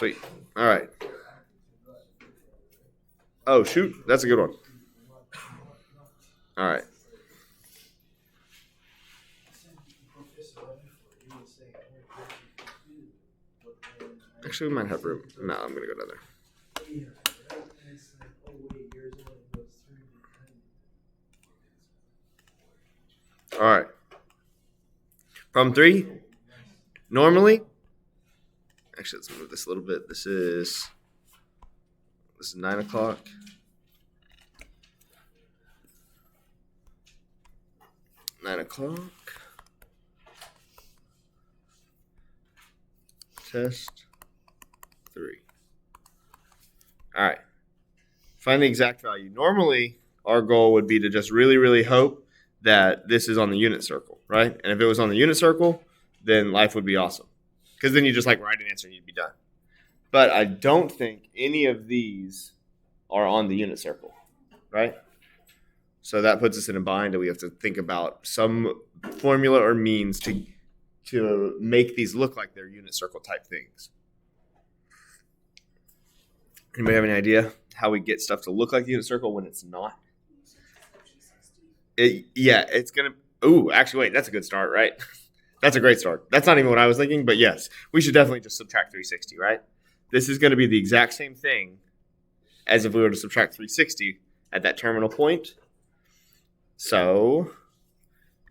Sweet. All right. Oh, shoot. That's a good one. All right. Actually, we might have room. No, I'm going to go down there. All right. Problem 3. Normally, actually, let's move this a little bit. This is 9 o'clock. Test 3. All right. Find the exact value. Normally, our goal would be to just really, really hope that this is on the unit circle, right? And if it was on the unit circle, then life would be awesome. Because then you just like write an answer and you'd be done. But I don't think any of these are on the unit circle, right? So that puts us in a bind, and we have to think about some formula or means to make these look like they're unit circle type things. Anybody have any idea how we get stuff to look like the unit circle when it's not? It's going to – ooh, actually, wait, that's a good start, right? That's a great start. That's not even what I was thinking, but yes, we should definitely just subtract 360, right? This is going to be the exact same thing as if we were to subtract 360 at that terminal point. So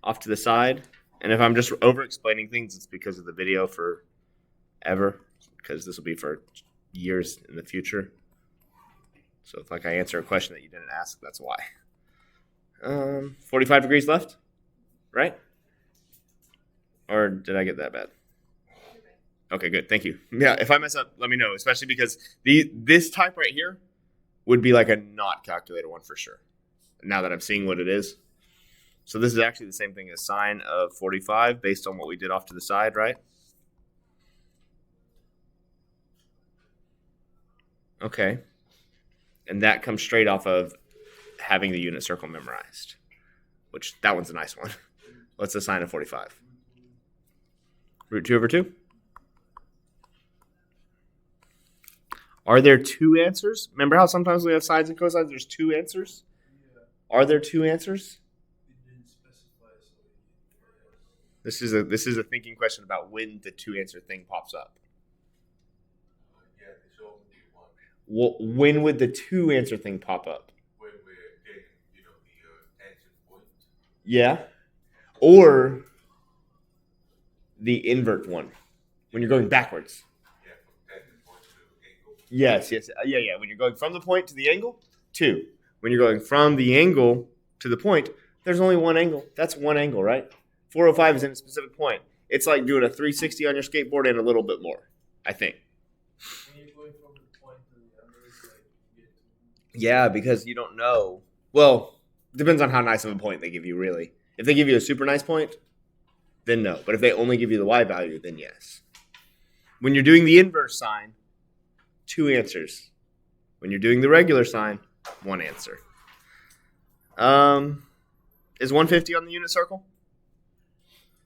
off to the side. And if I'm just over-explaining things, it's because of the video forever, because this will be for years in the future. So if I answer a question that you didn't ask, that's why. 45 degrees left, right? Or did I get that bad? Okay, good. Thank you. Yeah, if I mess up, let me know, especially because this type right here would be like a not calculator one for sure, now that I'm seeing what it is. So this is actually the same thing as sine of 45 based on what we did off to the side, right? Okay. And that comes straight off of having the unit circle memorized, which that one's a nice one. What's the sine of 45? Root 2 over 2? Are there 2 answers? Remember how sometimes we have sines and cosines? There's 2 answers? Are there 2 answers? This is a thinking question about when the 2 answer thing pops up. Well, when would the 2 answer thing pop up? When we're getting, the answer point. Yeah. Or the invert one, when you're going backwards. Yeah, from tangent point to angle. Yes. Yeah. When you're going from the point to the angle, 2. When you're going from the angle to the point, there's only one angle. That's one angle, right? 405 is in a specific point. It's like doing a 360 on your skateboard and a little bit more, I think. When you're going from the point to the other, it's like you get to... Yeah, because you don't know. Well, depends on how nice of a point they give you, really. If they give you a super nice point, then no. But if they only give you the y value, then yes. When you're doing the inverse sign, 2 answers. When you're doing the regular sign, 1 answer. Is 150 on the unit circle?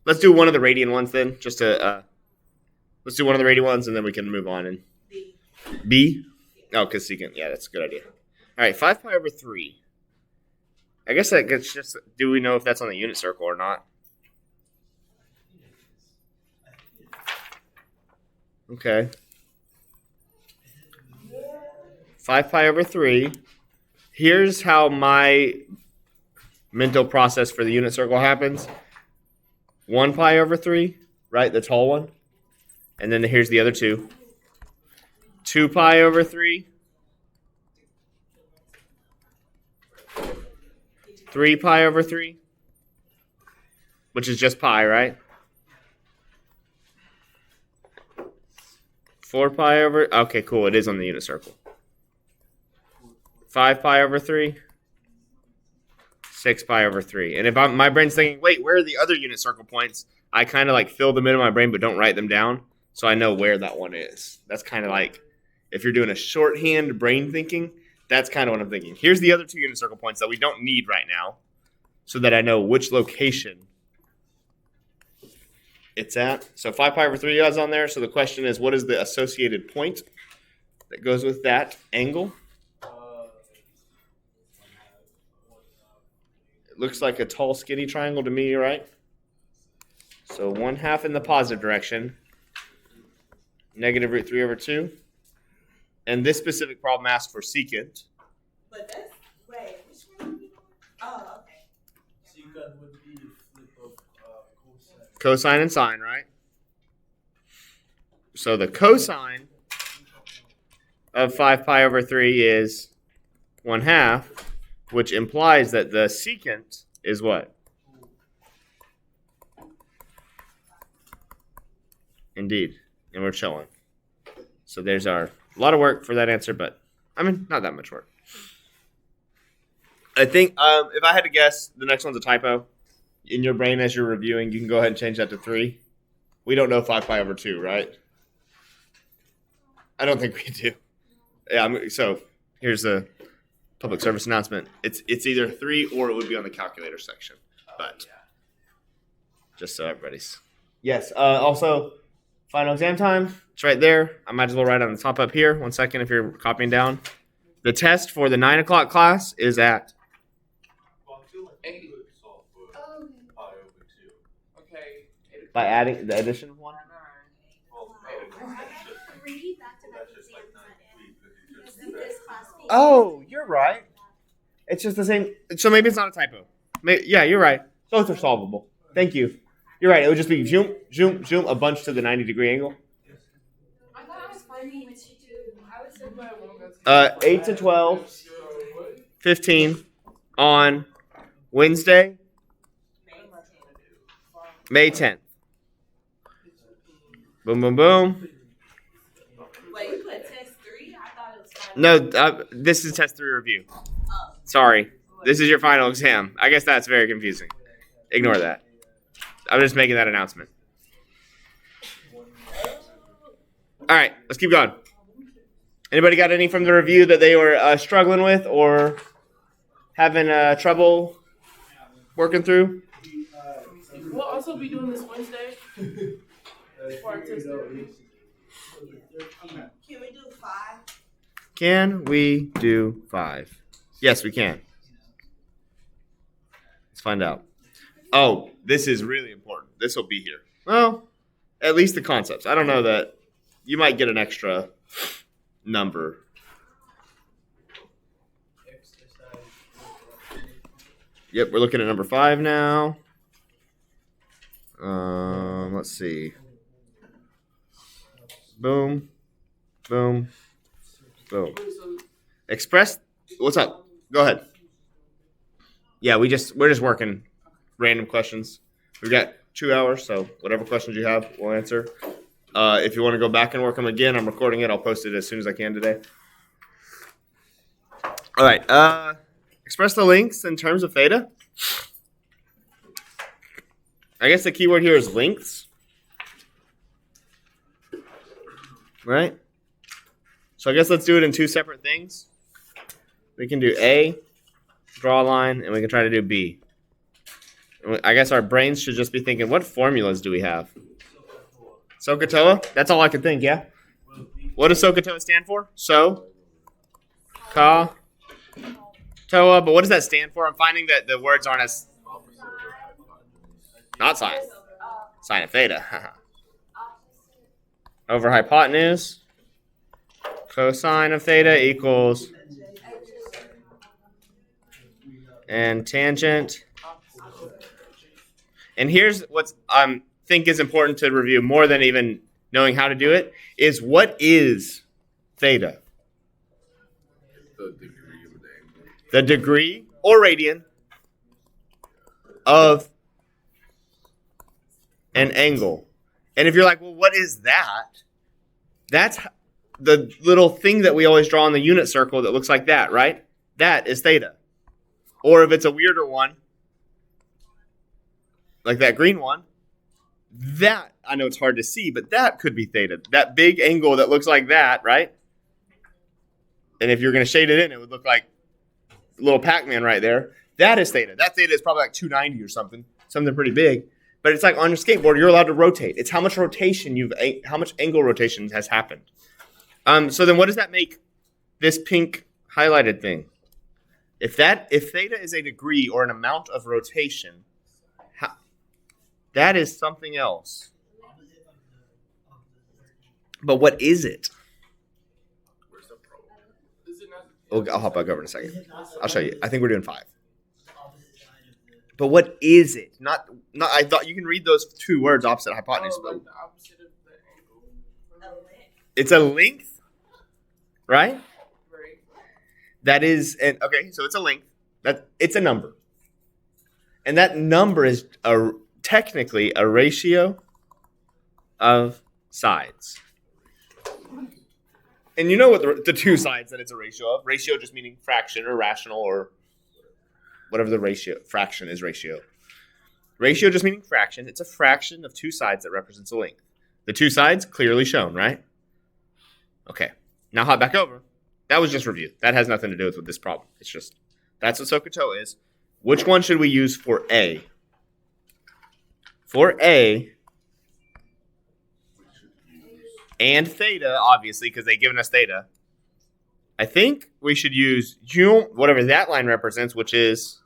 Let's do one of the radian ones then, just to let's do one of the radian ones and then we can move on. And B? Oh, because secant. Yeah, that's a good idea. All right, 5 pi over 3. I guess that gets just, do we know if that's on the unit circle or not? Okay. 5 pi over 3. Here's how my mental process for the unit circle happens. 1 pi over 3, right? The tall one. And then here's the other 2. 2 pi over 3. 3 pi over 3. Which is just pi, right? 4 pi over... Okay, cool. It is on the unit circle. 5 pi over 3. 6 pi over 3. And if my brain's thinking, wait, where are the other unit circle points? I kind of like fill them in my brain but don't write them down so I know where that one is. That's kind of like, if you're doing a shorthand brain thinking, that's kind of what I'm thinking. Here's the other 2 unit circle points that we don't need right now so that I know which location it's at. So 5 pi over 3 is on there. So the question is, what is the associated point? that goes with that angle. It looks like a tall, skinny triangle to me, right? So 1/2 in the positive direction. Negative root 3 over 2. And this specific problem asks for secant. But that's, wait, which one are we doing? Oh, okay. Secant would be the flip of cosine. Cosine and sine, right? So the cosine of 5 pi over 3 is 1/2, which implies that the secant is what? Indeed. And we're chilling. So there's a lot of work for that answer, but I mean, not that much work. I think if I had to guess, the next one's a typo. In your brain as you're reviewing, you can go ahead and change that to 3. We don't know 5 pi over 2, right? I don't think we do. Yeah, so here's a public service announcement. It's either 3 or it would be on the calculator section. But just so everybody's. Yes, also, final exam time. It's right there. I might as well write it on the top up here. 1 second if you're copying down. The test for the 9 o'clock class is at Well, I feel like we could solve for pi over 2. Okay. by adding the addition of 1. Well, Three back-to-back that's just like exams 93 because in this class. Oh, you're right. It's just the same. So maybe it's not a typo. Yeah, you're right. Both are solvable. Thank you. You're right. It would just be zoom, zoom, zoom, a bunch to the 90-degree angle. I thought I was finding what you do. I would say my one 8 to 12, 15 on Wednesday, May 10th. Boom, boom, boom. Wait, you put test 3? I thought it was 5. No, this is test 3 review. Oh. Sorry. This is your final exam. I guess that's very confusing. Ignore that. I'm just making that announcement. All right, let's keep going. Anybody got any from the review that they were struggling with or having trouble working through? We'll also be doing this Wednesday. For our test. Can we do 5? Can we do 5? Yes, we can. Let's find out. Oh, this is really important. This will be here. Well, at least the concepts. I don't know that you might get an extra number. Yep, we're looking at number 5 now. Let's see. Boom, boom, boom. Express. What's up? Go ahead. Yeah, we're just working random questions. We've got 2 hours, so whatever questions you have, we'll answer. If you want to go back and work them again, I'm recording it. I'll post it as soon as I can today. All right. Express the lengths in terms of theta. I guess the key word here is lengths. Right? So I guess let's do it in 2 separate things. We can do A, draw a line, and we can try to do B. I guess our brains should just be thinking, what formulas do we have? SOHCAHTOA? That's all I could think, yeah? What does SOHCAHTOA stand for? So, ka, toa, but what does that stand for? I'm finding that the words aren't as... Not sine. Sine of theta. Over hypotenuse. Cosine of theta equals... And tangent. And here's what I think is important to review more than even knowing how to do it, is what is theta? the degree of the angle. The degree or radian of an angle. And if you're like, well, what is that? That's the little thing that we always draw in the unit circle that looks like that, right? That is theta. Or if it's a weirder one, like that green one, that, I know it's hard to see, but that could be theta. That big angle that looks like that, right? And if you're going to shade it in, it would look like a little Pac-Man right there. That is theta. That theta is probably like 290 or something pretty big. But it's like on your skateboard, you're allowed to rotate. It's how much rotation how much angle rotation has happened. So then what does that make this pink highlighted thing? If theta is a degree or an amount of rotation, that is something else. But what is it? Where's the problem? Is it not? I'll hop back over in a second. I'll show you. I think we're doing 5. But what is it? Not. I thought you can read those 2 words opposite hypotenuse. Oh, like the opposite of the angle. It's a length, right? Right. That is, and okay, so it's a length. It's a number, and that number is technically a ratio of sides. And you know what the 2 sides that it's a ratio of? Ratio just meaning fraction or rational or whatever the ratio. Fraction is ratio. Ratio just meaning fraction. It's a fraction of 2 sides that represents a length. The 2 sides clearly shown, right? Okay. Now hop back over. That was just review. That has nothing to do with this problem. It's just, that's what SOHCAHTOA is. Which one should we use for A? For A, and theta, obviously, because they've given us theta, I think we should use whatever that line represents, which is...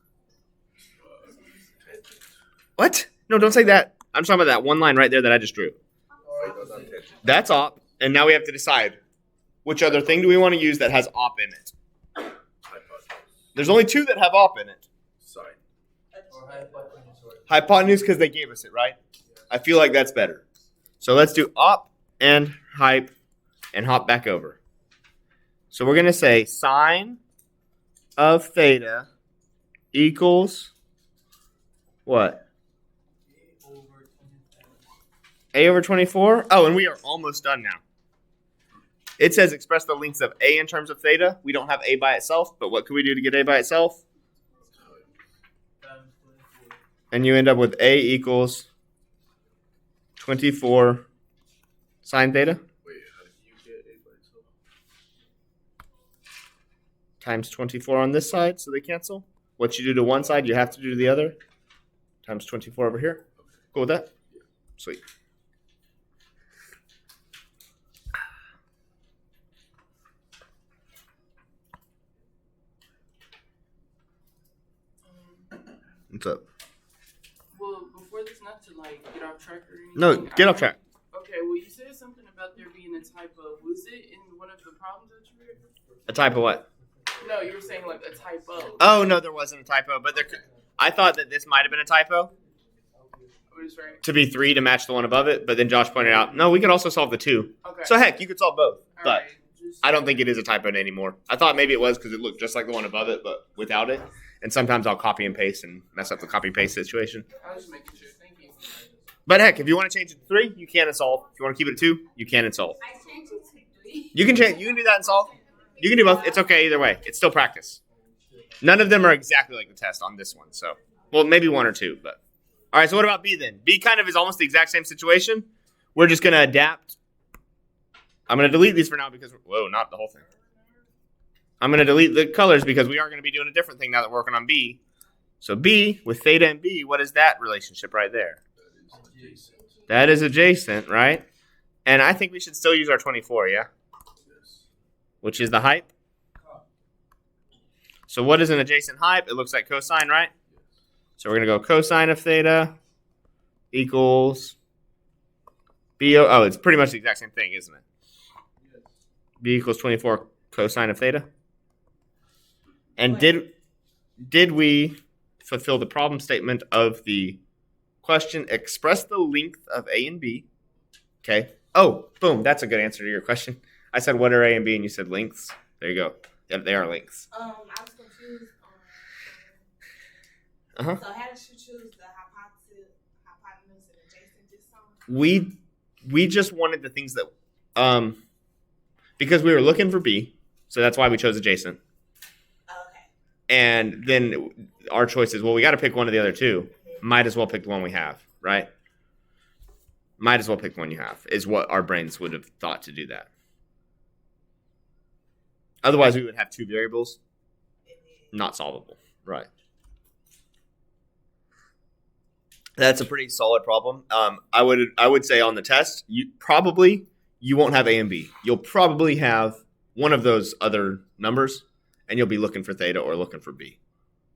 What? No, don't say that. I'm talking about that one line right there that I just drew. That's op, and now we have to decide which other thing do we want to use that has op in it. There's only 2 that have op in it. Side. Or hypotenuse or Hypotenuse because they gave us it, right? I feel like that's better. So let's do op and hype and hop back over. So we're going to say sine of theta equals what? A over 24? Oh, and we are almost done now. It says express the lengths of A in terms of theta. We don't have A by itself, but what could we do to get A by itself? times 24. And you end up with A equals 24 sine theta Wait, how did you get A by itself? times 24 on this side, so they cancel. What you do to one side, you have to do to the other. Times 24 over here. Cool with that? Sweet. What's up? Well, before this, not to like get off track or anything. No, get off track. Okay, well, you said something about there being a typo. Was it in one of the problems that you read? A typo what? No, you were saying like a typo. Oh, no, there wasn't a typo, but I thought that this might have been a typo What is right? to be 3 to match the one above it, but then Josh pointed out, no, we could also solve the 2. Okay. So heck, you could solve both, All but right, just- I don't think it is a typo anymore. I thought maybe it was because it looked just like the one above it, but without it. And sometimes I'll copy and paste and mess up the copy paste situation. I was just making sure. Thank you. But heck, if you want to change it to 3, you can and solve. If you want to keep it at 2, you can and solve. I changed it to 3. You can change. You can do that and solve. You can do both. It's okay either way. It's still practice. None of them are exactly like the test on this one. So, well, maybe 1 or 2. But all right. So what about B then? B kind of is almost the exact same situation. We're just gonna adapt. I'm gonna delete these for now because not the whole thing. I'm gonna delete the colors because we are gonna be doing a different thing now that we're working on B. So B with theta and B, what is that relationship right there? That is adjacent, right? And I think we should still use our 24, yeah? Which is the height. So what is an adjacent height? It looks like cosine, right? So we're going to go cosine of theta equals B. Oh, it's pretty much the exact same thing, isn't it? B equals 24 cosine of theta. And did we fulfill the problem statement of the question? Express the length of A and B. Okay. Oh, boom. That's a good answer to your question. I said, what are A and B? And you said lengths. There you go. Yeah, they are lengths. I was confused on. Uh-huh. So how did you choose the hypotenuse and adjacent this time? We just wanted the things that because we were looking for B, so that's why we chose adjacent. Okay. And then our choice is, well, we got to pick one of the other 2. Might as well pick the one we have, right? Might as well pick the one you have, is what our brains would have thought to do that. Otherwise, we would have 2 variables. Not solvable, right? That's a pretty solid problem. I would say on the test, you you won't have A and B. You'll probably have one of those other numbers, and you'll be looking for theta or looking for B.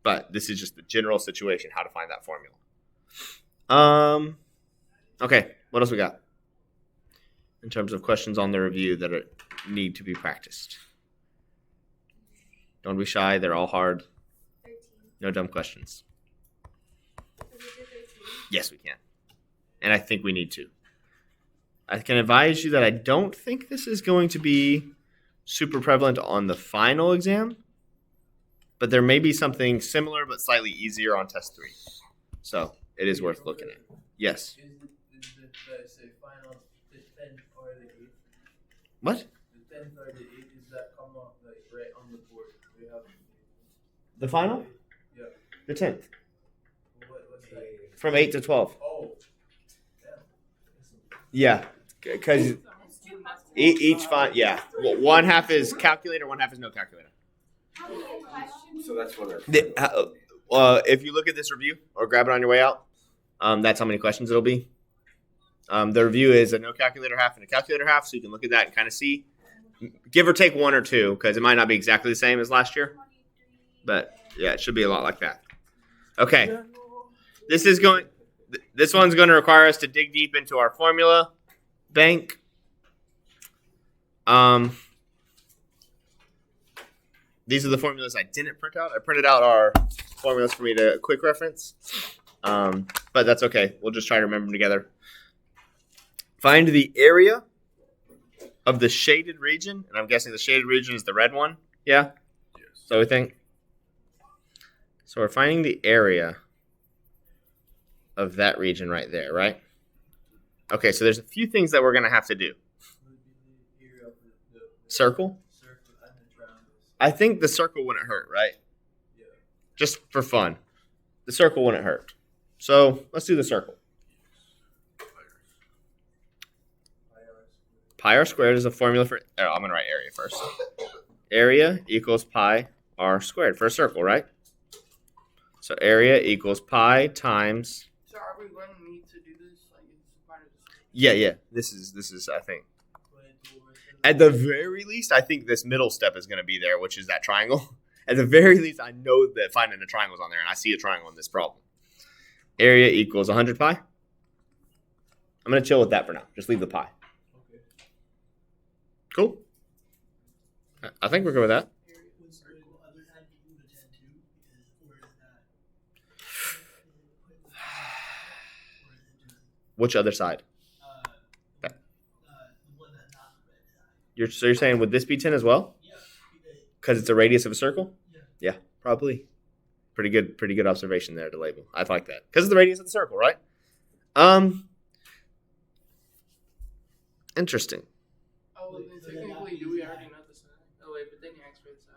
But this is just the general situation, how to find that formula. Okay, what else we got? In terms of questions on the review that need to be practiced. Don't be shy, they're all hard. 13. No dumb questions. Can we do 13? Yes, we can. And I think we need to. I can advise you that I don't think this is going to be super prevalent on the final exam, but there may be something similar but slightly easier on test 3. So it is worth looking at. Yes. Is the say final the 10th or the 8th? What? The 10th or the 8th, is that come up like right on the board? We have The final? Yeah. The 10th. What's that? From 8 to 12. Oh. Yeah. Because each fine, yeah. Well, one half is calculator, one half is no calculator. How many questions? So that's what they're. If you look at this review or grab it on your way out, that's how many questions it'll be. The review is a no calculator half and a calculator half, so you can look at that and kind of see, give or take 1 or 2, because it might not be exactly the same as last year. But yeah, it should be a lot like that. Okay, this one's going to require us to dig deep into our formula bank. These are the formulas I didn't print out. I printed out our formulas for me to quick reference. But that's okay. We'll just try to remember them together. Find the area of the shaded region. And I'm guessing the shaded region is the red one. Yeah? Yes. So we think. So we're finding the area of that region right there, right? Okay, so there's a few things that we're going to have to do. Circle? Circle and the triangles. I think the circle wouldn't hurt, right? Yeah. Just for fun. The circle wouldn't hurt. So let's do the circle. Pi r squared is a formula for... Oh, I'm going to write area first. Area equals pi r squared for a circle, right? So area equals pi times... So are we going to need to do this? Like, it's part of this? Yeah. This is I think... At the very least, I think this middle step is going to be there, which is that triangle. At the very least, I know that finding a triangle is on there, and I see a triangle in this problem. Area equals 100 pi. I'm going to chill with that for now. Just leave the pi. Okay. Cool. I think we're good with that. Which other side? So you're saying would this be 10 as well? Yeah. Because it's a radius of a circle? Yeah, probably. Pretty good observation there to label. I like that. Because it's the radius of the circle, right? Interesting. Oh, well, then technically, do we already know the side? Oh, wait, but then you asked for the side.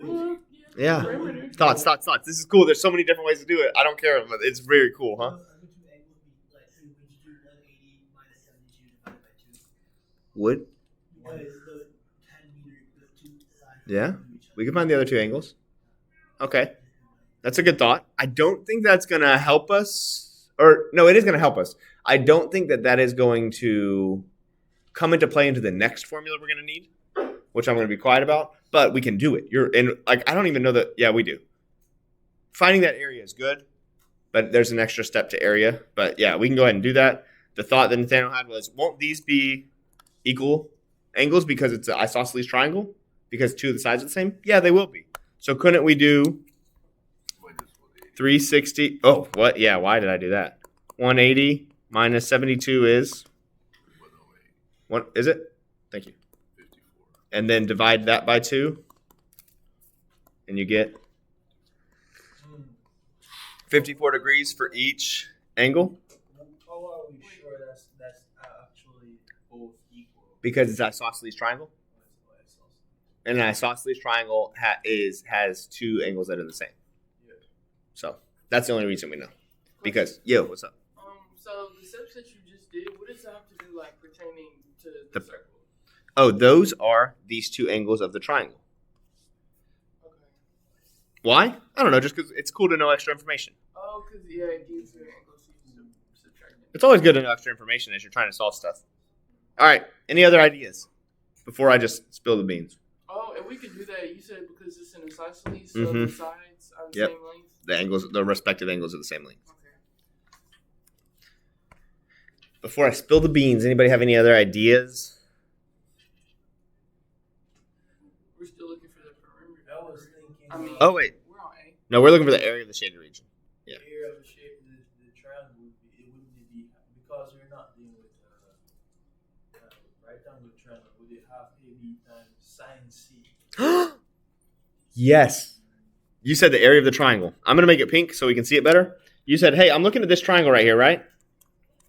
300. Yeah. Perimeter. Thoughts. This is cool. There's so many different ways to do it. I don't care, but it's very cool, huh? Would? Yeah. We can find the other two angles. Okay. That's a good thought. I don't think that's going to help us. Or, no, it is going to help us. I don't think that is going to come into play into the next formula we're going to need, which I'm going to be quiet about. But we can do it. I don't even know that. Yeah, we do. Finding that area is good, but there's an extra step to area. But yeah, we can go ahead and do that. The thought that Nathaniel had was, won't these be equal angles because it's an isosceles triangle? Because two of the sides are the same? Yeah, they will be. So couldn't we do 360? Oh, what? Yeah, why did I do that? 180 minus 72 is? What is it? Thank you. 54. And then divide that by 2. And you get 54 degrees for each angle. How are we sure that's actually both equal? Because it's an isosceles triangle. And an isosceles triangle has two angles that are the same. Yeah. So that's the only reason we know. Because, what's up? So the steps that you just did, what does that have to do, like, pertaining to the circle? Oh, those are these two angles of the triangle. Okay. Why? I don't know, just because it's cool to know extra information. Oh, because, it gives you an angle, so you can subtract it. It's always good to know extra information as you're trying to solve stuff. All right. Any other ideas before I just spill the beans? Oh, and we could do that. You said because it's an isosceles, so Mhm. the sides are the Yep. same length. The angles, the respective angles are the same length. Okay. Before I spill the beans, anybody have any other ideas? We're still looking for the perimeter. I was thinking. I mean, Oh, wait. we're on A. No, we're looking for the area of the shaded region. The area of the shape of the triangle would be, it wouldn't be, because we're not dealing with right angle triangle, would it have AB times sine C? Yes. You said the area of the triangle. I'm going to make it pink so we can see it better. You said, hey, I'm looking at this triangle right here, right?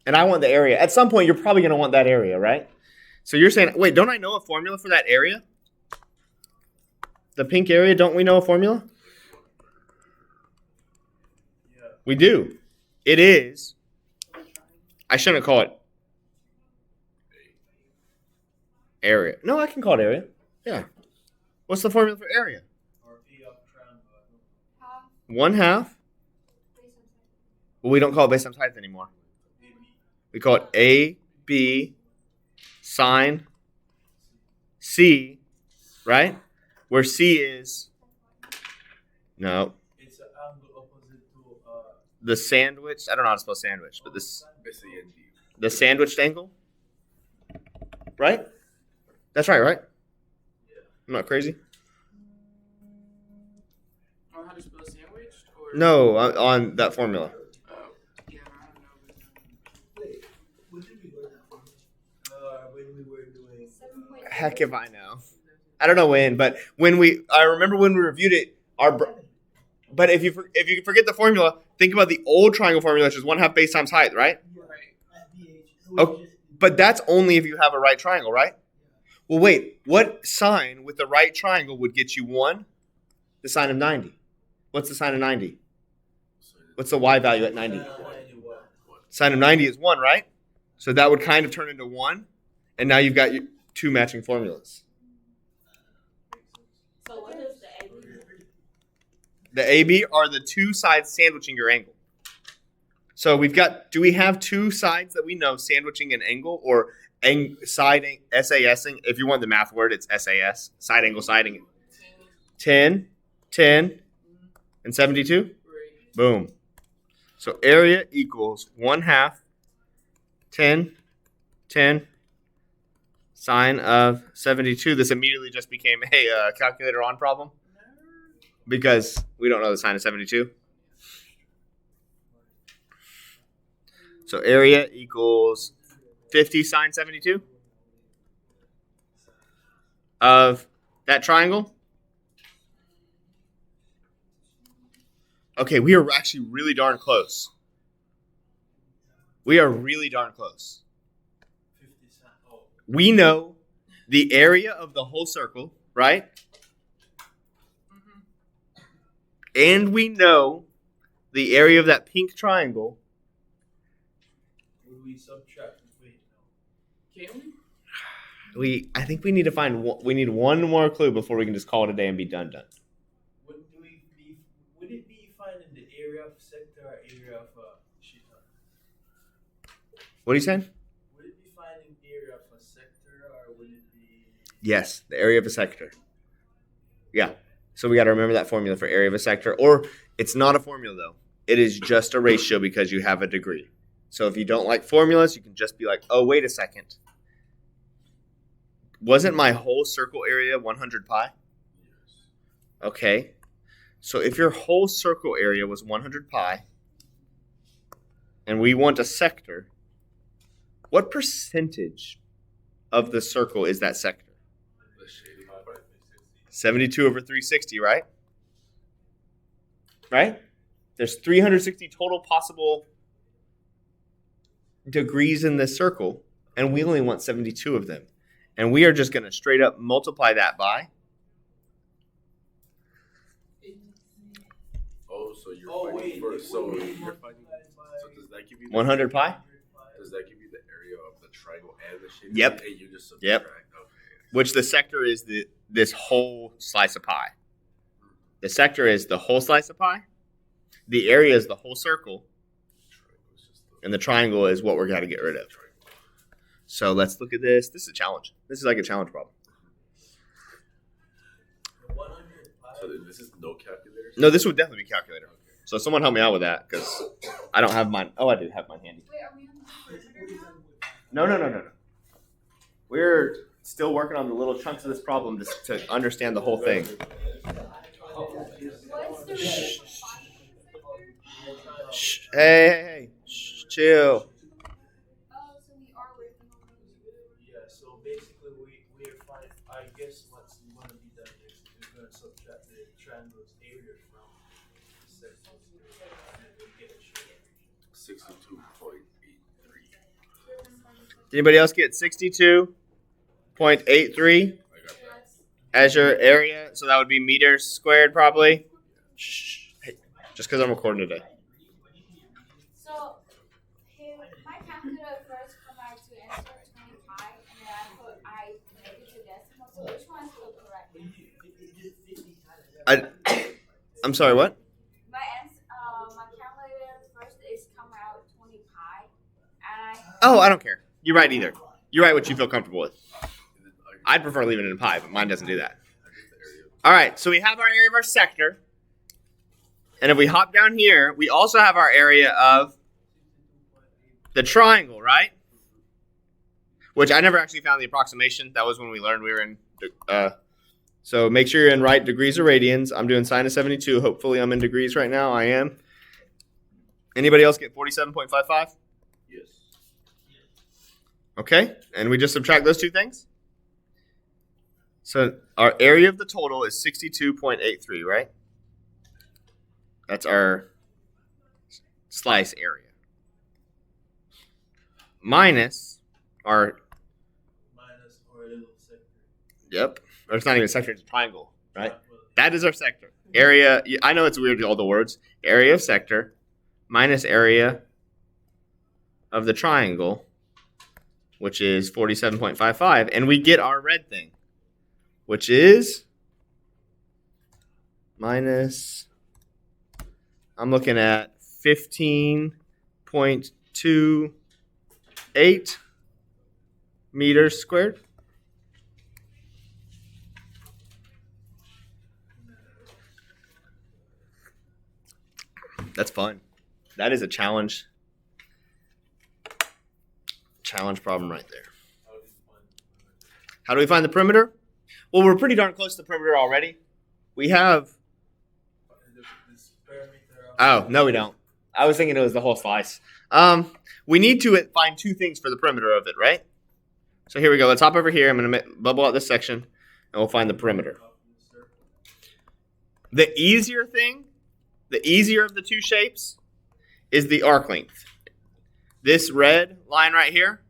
And I want the area. At some point, you're probably going to want that area, right? So you're saying, wait, don't I know a formula for that area? The pink area, don't we know a formula? Yeah. We do. It is. I shouldn't call it area. No, I can call it area. Yeah. What's the formula for area? Or A of triangle, I don't know. 1/2. Well, we don't call it based on height anymore. AB. We call it AB sine C, right? Where C is, no, It's an angle opposite to the sandwich. I don't know how to spell sandwich, but this SAND. the sandwiched angle, right? That's right, right? I'm not crazy. On how to spell sandwich? Or No, on that formula. Oh, yeah, I don't know. Wait, what did we learn that from? When we were doing. Heck if I know. I don't know when, but I remember when we reviewed it. But if you forget the formula, think about the old triangle formula, which is 1/2 base times height, right? Right. At BH. Oh, but that's only if you have a right triangle, right? Well, wait. What sign with the right triangle would get you 1? The sine of 90. What's the sine of 90? What's the y value at 90? Sine of 90 is 1, right? So that would kind of turn into 1, and now you've got your 2 matching formulas. So what is the AB? The AB are the 2 sides sandwiching your angle. So do we have 2 sides that we know sandwiching an angle, or side SASing? If you want the math word, it's SAS, side angle siding. 10, 10, and 72? Right. Boom. So area equals 1/2, 10, 10, sine of 72. This immediately just became a calculator on problem because we don't know the sine of 72. So area equals 50 sine 72 of that triangle. Okay, we are actually really darn close. We are really darn close. 50 cent. Oh. We know the area of the whole circle, right? Mm-hmm. And we know the area of that pink triangle. Would we subtract? Wait, no. Can we? I think we need to find we need one more clue before we can just call it a day and be done. Would it be finding the area of sector or area of sheet? What are you saying? Would it be finding area of a sector or would it be? Yes, the area of a sector. Yeah. So we got to remember that formula for area of a sector. Or it's not a formula, though. It is just a ratio because you have a degree. So if you don't like formulas, you can just be like, oh, wait a second. Wasn't my whole circle area 100 pi? Okay. So if your whole circle area was 100 pi, and we want a sector, what percentage of the circle is that sector? 72 over 360, right? Right? There's 360 total possible degrees in this circle, and we only want 72 of them. And we are just going to straight up multiply that by. Oh, so you're Oh, fighting wait. first. It So would be you're fighting. multiplied So by does that give you 100 pi? Does that give you the area of the triangle and the shape? Yep. And you just subtract. Yep. Okay. Which the sector is this whole slice of pie. The sector is the whole slice of pie. The area is the whole circle. Triangle is just And the triangle is what we're got to get rid of. So let's look at this. This is a challenge. This is like a challenge problem. So this is no calculator? No, this would definitely be calculator. So someone help me out with that because I don't have mine. Oh, I do have mine handy. Wait, are we on the perimeter now? No. We're still working on the little chunks of this problem to understand the whole thing. What's the rate of Shh. Hey. Shh, chill. Oh, so we are working on those. Yeah, so basically we're fine. I guess what's gonna be done is we're gonna subtract the triangle's area from the sections and then we get a shape. 62.83. Did anybody else get 62.83 I got that. as your area? So that would be meters squared probably. Shh. Hey, just because I'm recording today. So, my calculator first combined to answer 20 pi, and then I make it to decimal. So which one is still correct? I'm sorry, what? My calculator first is come out 20 pi, and Oh, I don't care. You write either. You write what you feel comfortable with. I'd prefer leaving it in pi, but mine doesn't do that. All right, so we have our area of our sector. And if we hop down here, we also have our area of the triangle, right? Which I never actually found the approximation. That was when we learned we were in. So make sure you're in right degrees or radians. I'm doing sine of 72. Hopefully I'm in degrees right now. I am. Anybody else get 47.55? Yes. Okay, and we just subtract those two things. So our area of the total is 62.83, right? That's our slice area. Minus our, Minus our little sector. yep, or it's not even a sector, it's a triangle, right? That is our sector. Area, I know it's weird, all the words. Area of sector minus area of the triangle, which is 47.55. And we get our red thing, which is minus, I'm looking at 15.28 meters squared. That's fun. That is a challenge problem right there. How do we find the perimeter? Well, we're pretty darn close to the perimeter already. We have. This perimeter of Oh, no, we don't. I was thinking it was the whole slice. We need to find two things for the perimeter of it, right? So here we go. Let's hop over here. I'm going to bubble out this section, and we'll find the perimeter. The easier thing, the easier of the two shapes, is the arc length. This red line right here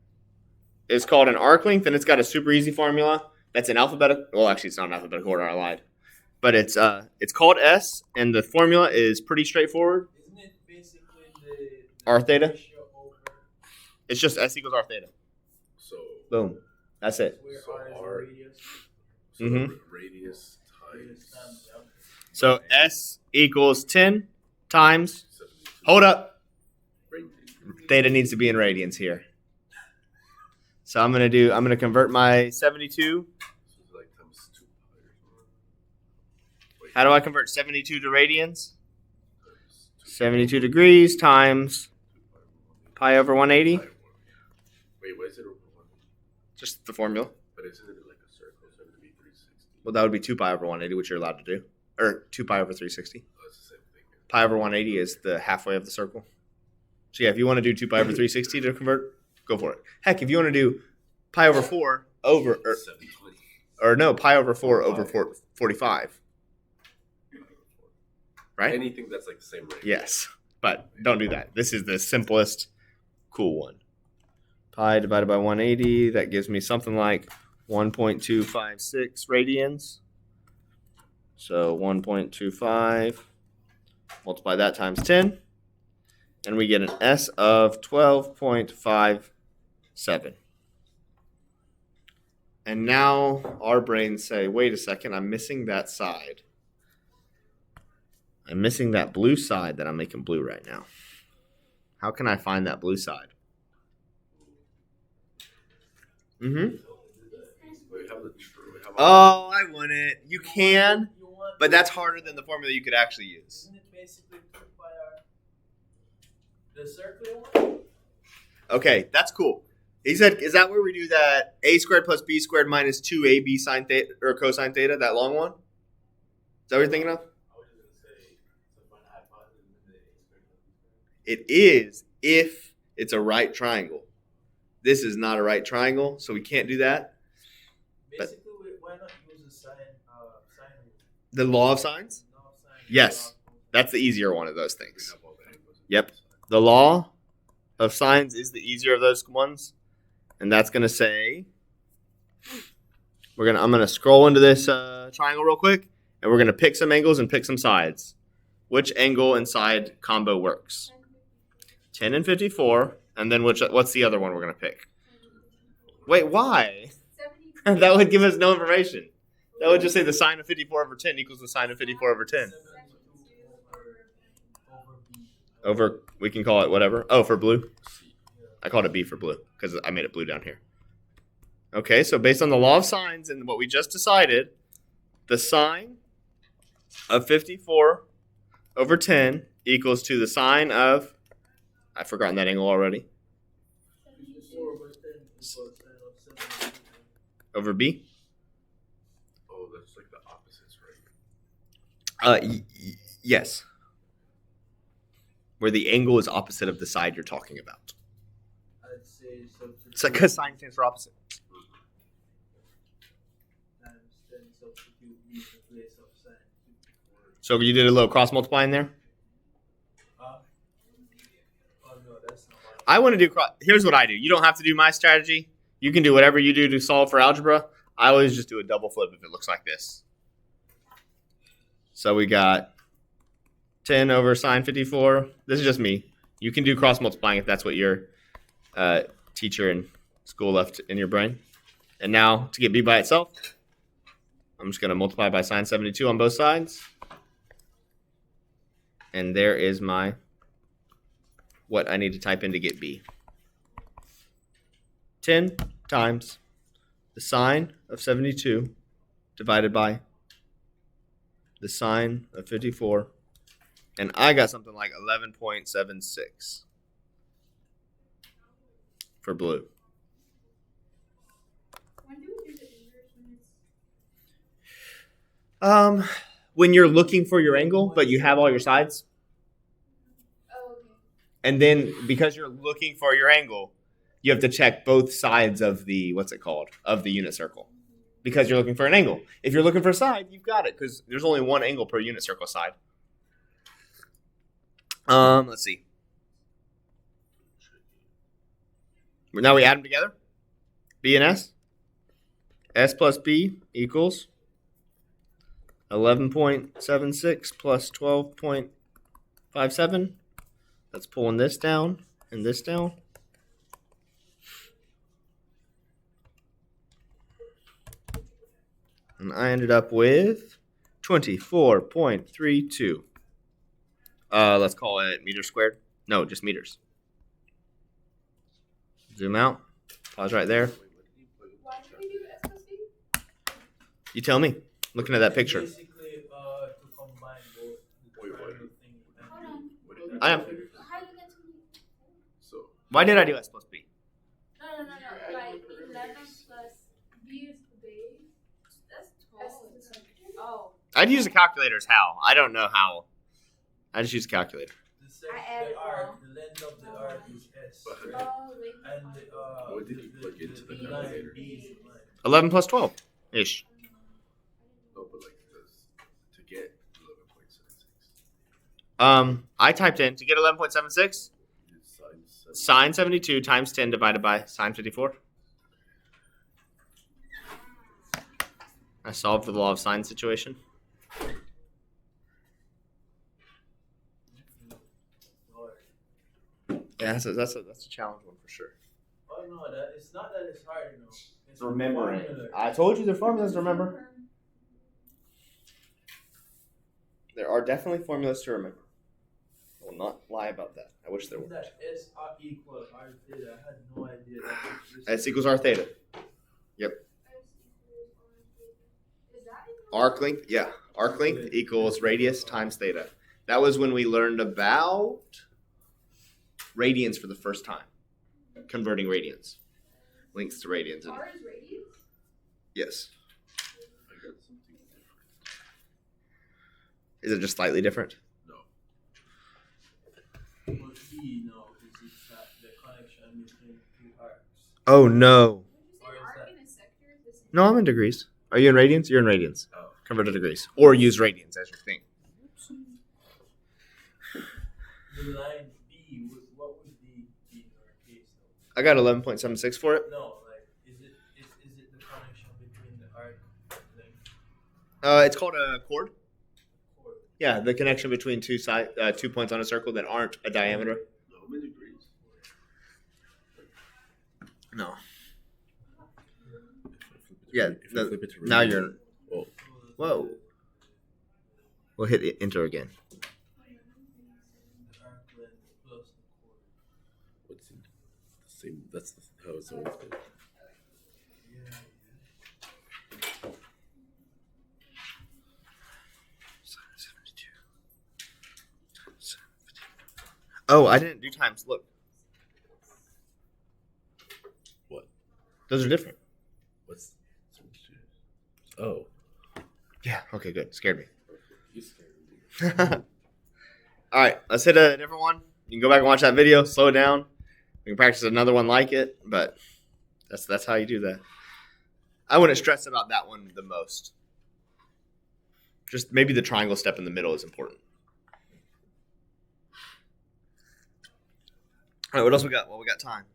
is called an arc length, and it's got a super easy formula. That's an alphabetical. Well, actually, it's not an alphabetical order. I lied, but it's called S, and the formula is pretty straightforward. Isn't it basically the R theta. ratio over It's just S equals R theta. So, Boom. That's it. where So R is the R- radius? so Mhm. radius Radius times times the alpha. So S equals 10 times. 72. Hold up. Radius. Theta needs to be in radians here. So I'm gonna convert my 72. So it's like times 2 pi or something. Wait, How do I convert 72 to radians? times 2 72 degrees times pi over 180. pi over 1. Wait, why is it over 1? Just the formula. But isn't it like a circle? So it would be 360. Well, that would be 2 pi over 180, which you're allowed to do. Or 2 pi over 360. Oh, it's the same thing. Pi over 180 is the halfway of the circle. So yeah, if you want to do 2 pi over 360 to convert, go for it. Heck, if you want to do pi over 4 over, 720. or no, pi over 4 over 45. Right? Anything that's like the same rate. Yes, but don't do that. This is the simplest, cool one. Pi divided by 180, that gives me something like 1.256 radians. So 1.25, multiply that times 10, and we get an S of 12.57. And now our brains say, wait a second, I'm missing that side. I'm missing that blue side that I'm making blue right now. How can I find that blue side? Mm-hmm. We have Oh, I want it. You can, but that's harder than the formula you could actually use. Isn't it basically 2 pi r? The circular one? Okay, that's cool. He said, is that where we do that a squared plus b squared minus 2ab sine theta or cosine theta, that long one? Is that what you're thinking of? I was just gonna say to find a hypotenuse and then a squared plus b squared. It is if it's a right triangle. This is not a right triangle, so we can't do that. Basically, why not use the sine? The law of sines? No, sine. Yes. That's the easier one of those We things. have all the angles. Yep. The law of sines is the easier of those ones. And that's going to say, I'm going to scroll into this triangle real quick, and we're going to pick some angles and pick some sides. Which angle and side combo works? 10 and 54. And then what's the other one we're going to pick? Wait, why? 72. That would give us no information. That would just say the sine of 54 over 10 equals the sine of 54 over 10. Over, we can call it whatever. Oh, for blue? I called it B for blue because I made it blue down here. Okay, so based on the law of sines and what we just decided, the sine of 54 over 10 equals to the sine of, I've forgotten that angle already, over B. Oh, that's like the opposites, right? Yes. Where the angle is opposite of the side you're talking about. I'd say substitute. It's because sine stands for opposite. Times 10 substitute B in place of sine 54. So you did a little cross multiplying there? Oh no, that's not what I want to do here's what I do. You don't have to do my strategy. You can do whatever you do to solve for algebra. I always just do a double flip if it looks like this. So we got 10 over sine 54. This is just me. You can do cross multiplying if that's what your teacher in school left in your brain. And now to get b by itself, I'm just going to multiply by sine 72 on both sides. And there is my what I need to type in to get b. 10 times the sine of 72 divided by the sine of 54. And I got something like 11.76 for blue. When do we do the inverse when it's When you're looking for your angle, but you have all your sides, oh okay. and then because you're looking for your angle, you have to check both sides of the of the unit circle, because you're looking for an angle. If you're looking for a side, you've got it because there's only one angle per unit circle side. Let's see. Now we add them together. B and S. S plus B equals 11.76 plus 12.57. That's pulling this down and this down. And I ended up with 24.32. Let's call it meters squared. No, just meters. Zoom out. Pause right there. Why did we do S plus B? You tell me. Looking at that picture. Basically, to combine both the Wait, triangle thing and Hold on. What did I am. How you get to me? So Why did I do S plus B? No. Like 11 plus B is the base. That's 12. Oh. I'd use a calculator as how. I don't know how. I just use a calculator. I added the arc, wrong. the length of the arc is S, But- right? Oh, wait. And the What did you plug into the calculator? B is the line. 11 plus 12 ish. no, but like this, to get 11.76. I typed in to get 11.76 sine 72 times 10 divided by sine 54. I solved the law of sine situation. Yeah, that's a challenge one for sure. Oh no, it's not that it's hard, you know. It's Remembering. formula. I told you the formulas to remember. There are definitely formulas to remember. I will not lie about that. I wish there were. That S equal R theta. I had no idea. S equals R theta. Yep. Is that even Arc length, yeah. Arc length equals radius times theta. That was when we learned about radians for the first time. Converting radians. Lengths to radians. And, R is radius? yes. I got something different. Is it just slightly different? No. But he knows is that the connection between two arcs. Oh, no. Would you say Or is arc that- and a sector is the same? No, I'm in degrees. Are you in radians? You're in radians. Oh. Convert to degrees. Or use radians as your thing. The line B, what would be in our case though? I got 11.76 for it. No, like is it the connection between the arc and length? It's called a chord. Or Yeah, the connection between two points on a circle that aren't a diameter. No, I'm in degrees. No. If Yeah, I flip it to now radians- you're. Oh, Whoa. We'll hit enter again. the arc length plus the chord. what's in the same? That's how it's always been. Yeah. Oh, I didn't do times. Look. What? Those are different. What's? Oh, Yeah. Okay, good. Scared me. you scared me. All right, let's hit a different one. You can go back and watch that video. Slow it down. We can practice another one like it, but that's how you do that. I wouldn't stress about that one the most. Just maybe the triangle step in the middle is important. All right, what else we got? Well, we got time.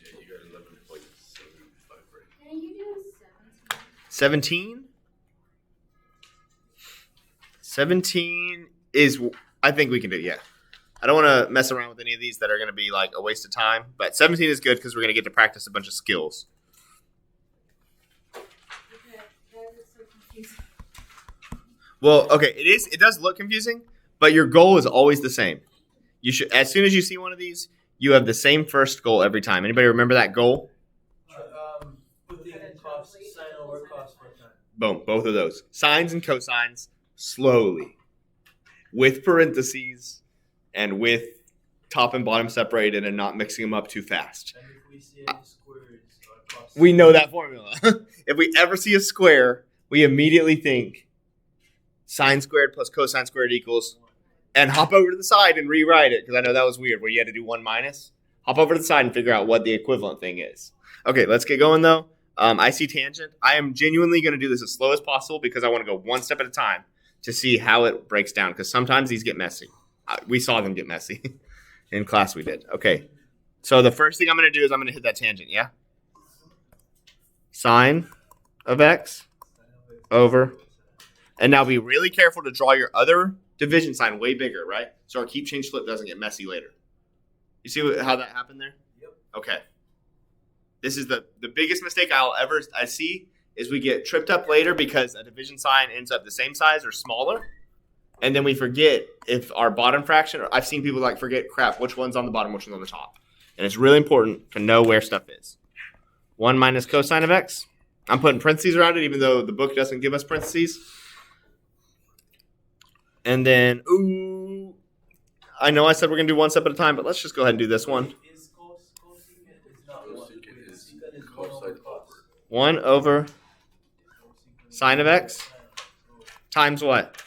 Yeah, you got 11.75 right. Can you do 17? 17? 17 is, I think we can do, yeah. I don't want to mess around with any of these that are going to be like a waste of time, but 17 is good because we're going to get to practice a bunch of skills. Okay, that is so confusing. Well, okay, it does look confusing, but your goal is always the same. You should, as soon as you see one of these, you have the same first goal every time. Anybody remember that goal? Putting cost sine over cos per time. Boom, both of those. Sines and cosines slowly with parentheses and with top and bottom separated and not mixing them up too fast. And if we see any squares or cos, We know that formula. If we ever see a square, we immediately think sine squared plus cosine squared equals, and hop over to the side and rewrite it, because I know that was weird where you had to do 1 minus. Hop over to the side and figure out what the equivalent thing is. Okay, let's get going though. I see tangent. I am genuinely going to do this as slow as possible because I want to go one step at a time to see how it breaks down, because sometimes these get messy. We saw them get messy. In class we did. Okay, so the first thing I'm going to do is I'm going to hit that tangent, yeah? Sine of x over. And now be really careful to draw your other division sign way bigger, right? So our keep change flip doesn't get messy later. You see how that happened there? Yep. Okay. This is the biggest mistake I see is we get tripped up later because a division sign ends up the same size or smaller. And then we forget if our bottom fraction, I've seen people like forget, crap, which one's on the bottom, which one's on the top. And it's really important to know where stuff is. 1 minus cosine of x. I'm putting parentheses around it even though the book doesn't give us parentheses. And then, ooh, I know I said we're going to do one step at a time, but let's just go ahead and do this one. Is cosecant is not one. Cosecant is Secant is cosine 1 over cos. 1 over sine of x So times what?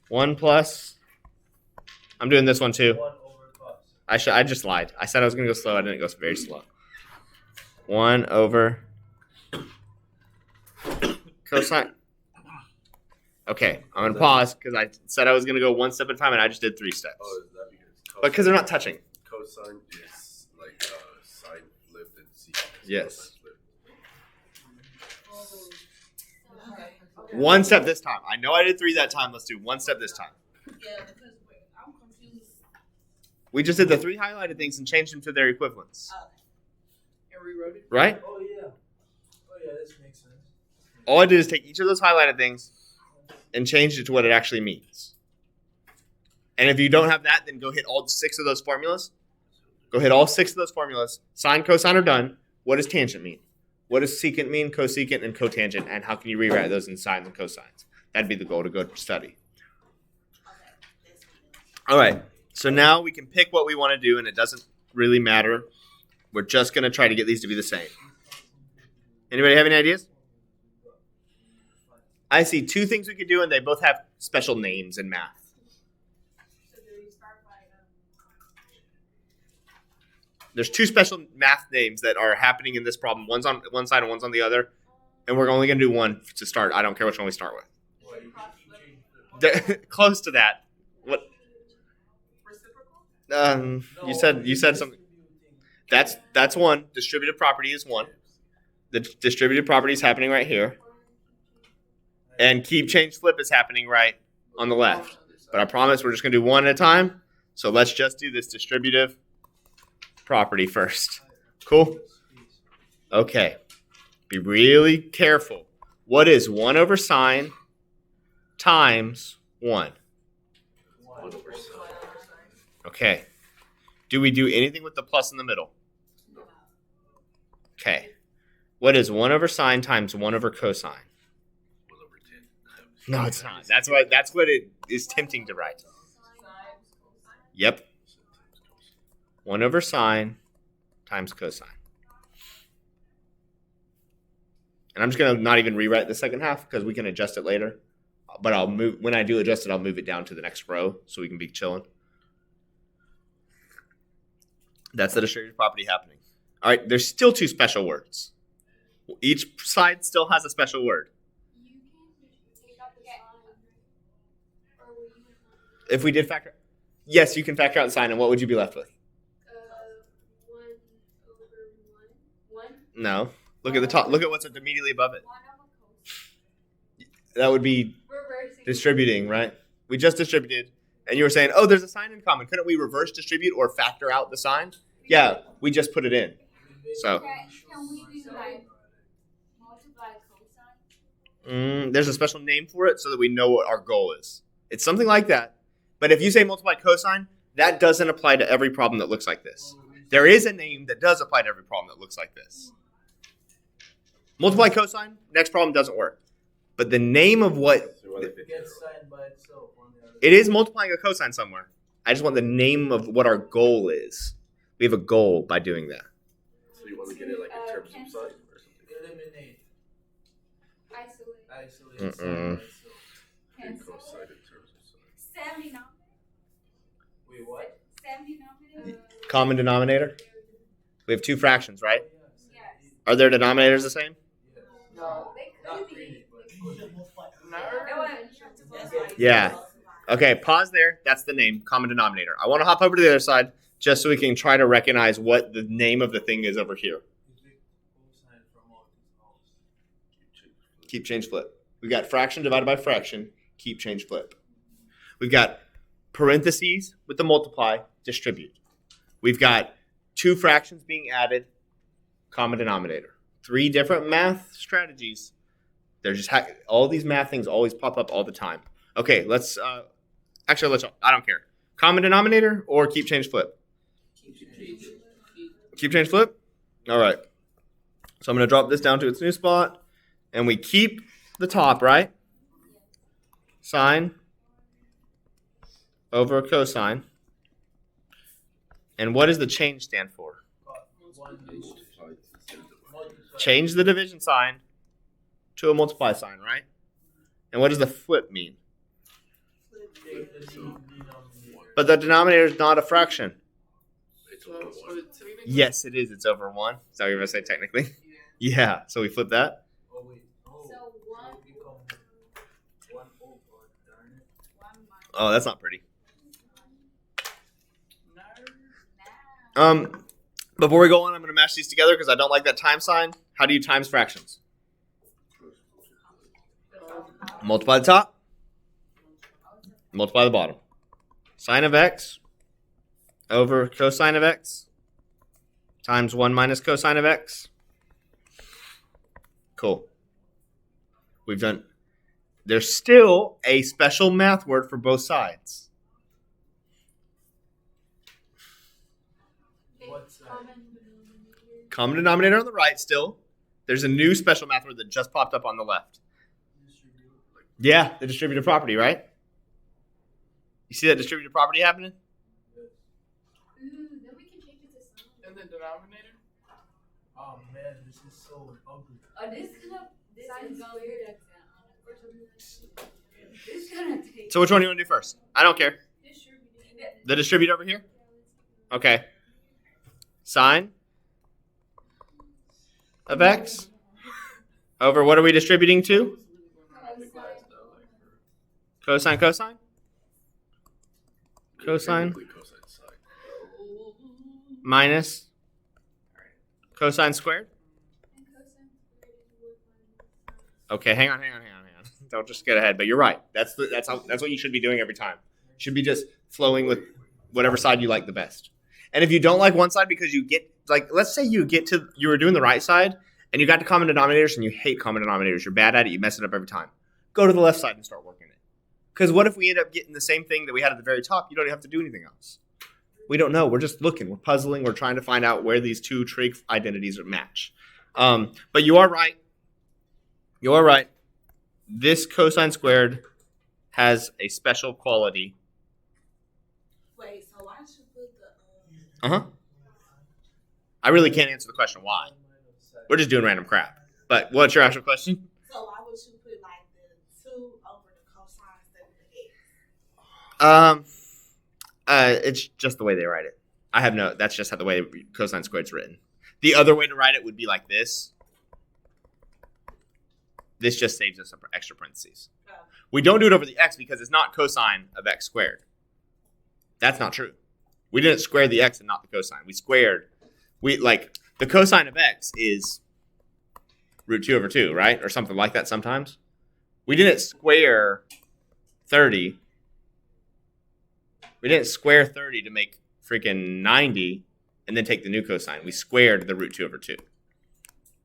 1 plus, I'm doing this one too. 1 over cos. I just lied. I said I was going to go slow. I didn't go very slow. 1 over cosine. Okay, I'm going to pause because I said I was going to go one step at a time and I just did 3 steps. Oh, is that because? But because they're not touching. Cosine is like sine flipped and secant is Yes. cosine flipped. Okay. One step this time. I know I did 3 that time. Let's do one step this time. Yeah, because I'm confused. We just did the 3 highlighted things and changed them to their equivalents. And rewrote it. Right? Oh yeah. Oh yeah, this makes sense. All I did is take each of those highlighted things and changed it to what it actually means. And if you don't have that, then go hit all 6 of those formulas. Go hit all 6 of those formulas. Sine, cosine are done. What does tangent mean? What does secant mean, cosecant, and cotangent? And how can you rewrite those in sines and cosines? That'd be the goal to go study. All right. So now we can pick what we want to do, and it doesn't really matter. We're just going to try to get these to be the same. Anybody have any ideas? I see 2 things we could do, and they both have special names in math. There's 2 special math names that are happening in this problem. One's on one side and one's on the other. And we're only going to do one to start. I don't care which one we start with. Close to that. What? You said something. That's one. Distributive property is one. The distributive property is happening right here. And keep, change, flip is happening right on the left. But I promise we're just going to do one at a time. So let's just do this distributive property first. Cool? Okay. Be really careful. What is 1 over sine times 1? Okay. Do we do anything with the plus in the middle? Okay. What is 1 over sine times 1 over cosine? 1 over 10. No, it's not. That's what it is tempting to write. Yep. 1 over sine times cosine. And I'm just going to not even rewrite the second half because we can adjust it later. But I'll move, when I do adjust it, I'll move it down to the next row so we can be chilling. That's the distributive property happening. All right, there's still 2 special words. Each side still has a special word. If we did factor, yes, you can factor out sine, and what would you be left with? 1 over 1. 1? No. Look at the top. Look at what's immediately above it. That would be distributing, right? We just distributed, and you were saying, oh, there's a sign in common. Couldn't we reverse distribute or factor out the sign? Yeah, we just put it in. So Can we do like multiply cosine? There's a special name for it so that we know what our goal is. It's something like that. But if you say multiply cosine, that doesn't apply to every problem that looks like this. There is a name that does apply to every problem that looks like this. Multiply cosine, next problem doesn't work. But the name of what... It is multiplying a cosine somewhere. I just want the name of what our goal is. We have a goal by doing that. So you want to get it like in terms of sign or something? Eliminate. Isolate. Isolate. Mm-mm. Cancel. Cosine in terms of sign. Same denominator. Wait, what? Same denominator. Common denominator? We have 2 fractions, right? Yes. Are their denominators the same? No. They Not could be. really, but Yeah. Okay, pause there. That's the name, common denominator. I want to hop over to the other side just so we can try to recognize what the name of the thing is over here. Keep, change, flip. We've got fraction divided by fraction, keep, change, flip. We've got parentheses with the multiply, distribute. We've got 2 fractions being added, common denominator. 3 different math strategies. They're just all these math things always pop up all the time. Okay, let's I don't care. Common denominator or keep, change, flip? Keep, change, flip? All right. So I'm going to drop this down to its new spot. And we keep the top, right? Sine over cosine. And what does the change stand for? Change the division sign to a multiply sign, right? And what does the flip mean? But the denominator is not a fraction. Yes, it is. It's over 1. Is that what you're going to say technically? Yeah. So we flip that. So 1. Oh, that's not pretty. Before we go on, I'm going to mash these together because I don't like that time sign. How do you times fractions? Multiply the top. Multiply the bottom. Sine of x over cosine of x times 1 minus cosine of x. Cool. We've done. there's still a special math word for both sides. What's that? Common denominator on the right still. There's a new special math word that just popped up on the left. Yeah, the distributive property, right? You see that distributive property happening? Then we can change it to some. And the denominator? Oh man, this is so ugly. This is gonna weird. This gonna take. So which one do you want to do first? I don't care. The distribute over here? Okay. Sine of x over what are we distributing to? Cosine, cosine? Cosine minus cosine squared? Okay, hang on. Don't just get ahead, but you're right. That's what you should be doing every time. You should be just flowing with whatever side you like the best. And if you don't like one side because you get, like, let's say you were doing the right side and you got to common denominators and you hate common denominators. You're bad at it. You mess it up every time. Go to the left side and start working it. Because what if we end up getting the same thing that we had at the very top? You don't even have to do anything else. We don't know. We're just looking. We're puzzling. We're trying to find out where these two trig identities match. But you are right. You are right. This cosine squared has a special quality. Wait, so why should you put the I really can't answer the question why. We're just doing random crap. But what's your actual question? so why would you put like the 2 over the cosine instead of the x? It's just the way they write it. That's just how the way cosine squared's written. The other way to write it would be like this. This just saves us some extra parentheses. Oh. We don't do it over the x because it's not cosine of x squared. That's not true. We didn't square the x and not the cosine. We squared. The cosine of x is root 2 over 2, right? Or something like that sometimes. We didn't square 30. We didn't square 30 to make freaking 90 and then take the new cosine. We squared the root 2 over 2.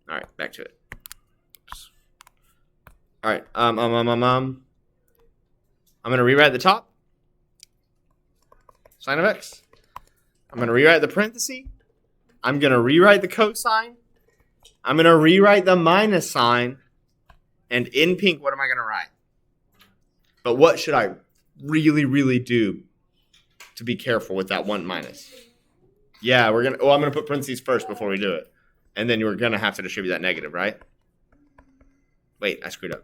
All right, back to it. All right, I'm going to rewrite the top. Sine of x. I'm going to rewrite the parenthesis. I'm going to rewrite the cosine. I'm going to rewrite the minus sign. And in pink, what am I going to write? But what should I really, really do to be careful with that one minus? Yeah, I'm going to put parentheses first before we do it. And then you're going to have to distribute that negative, right? Wait, I screwed up.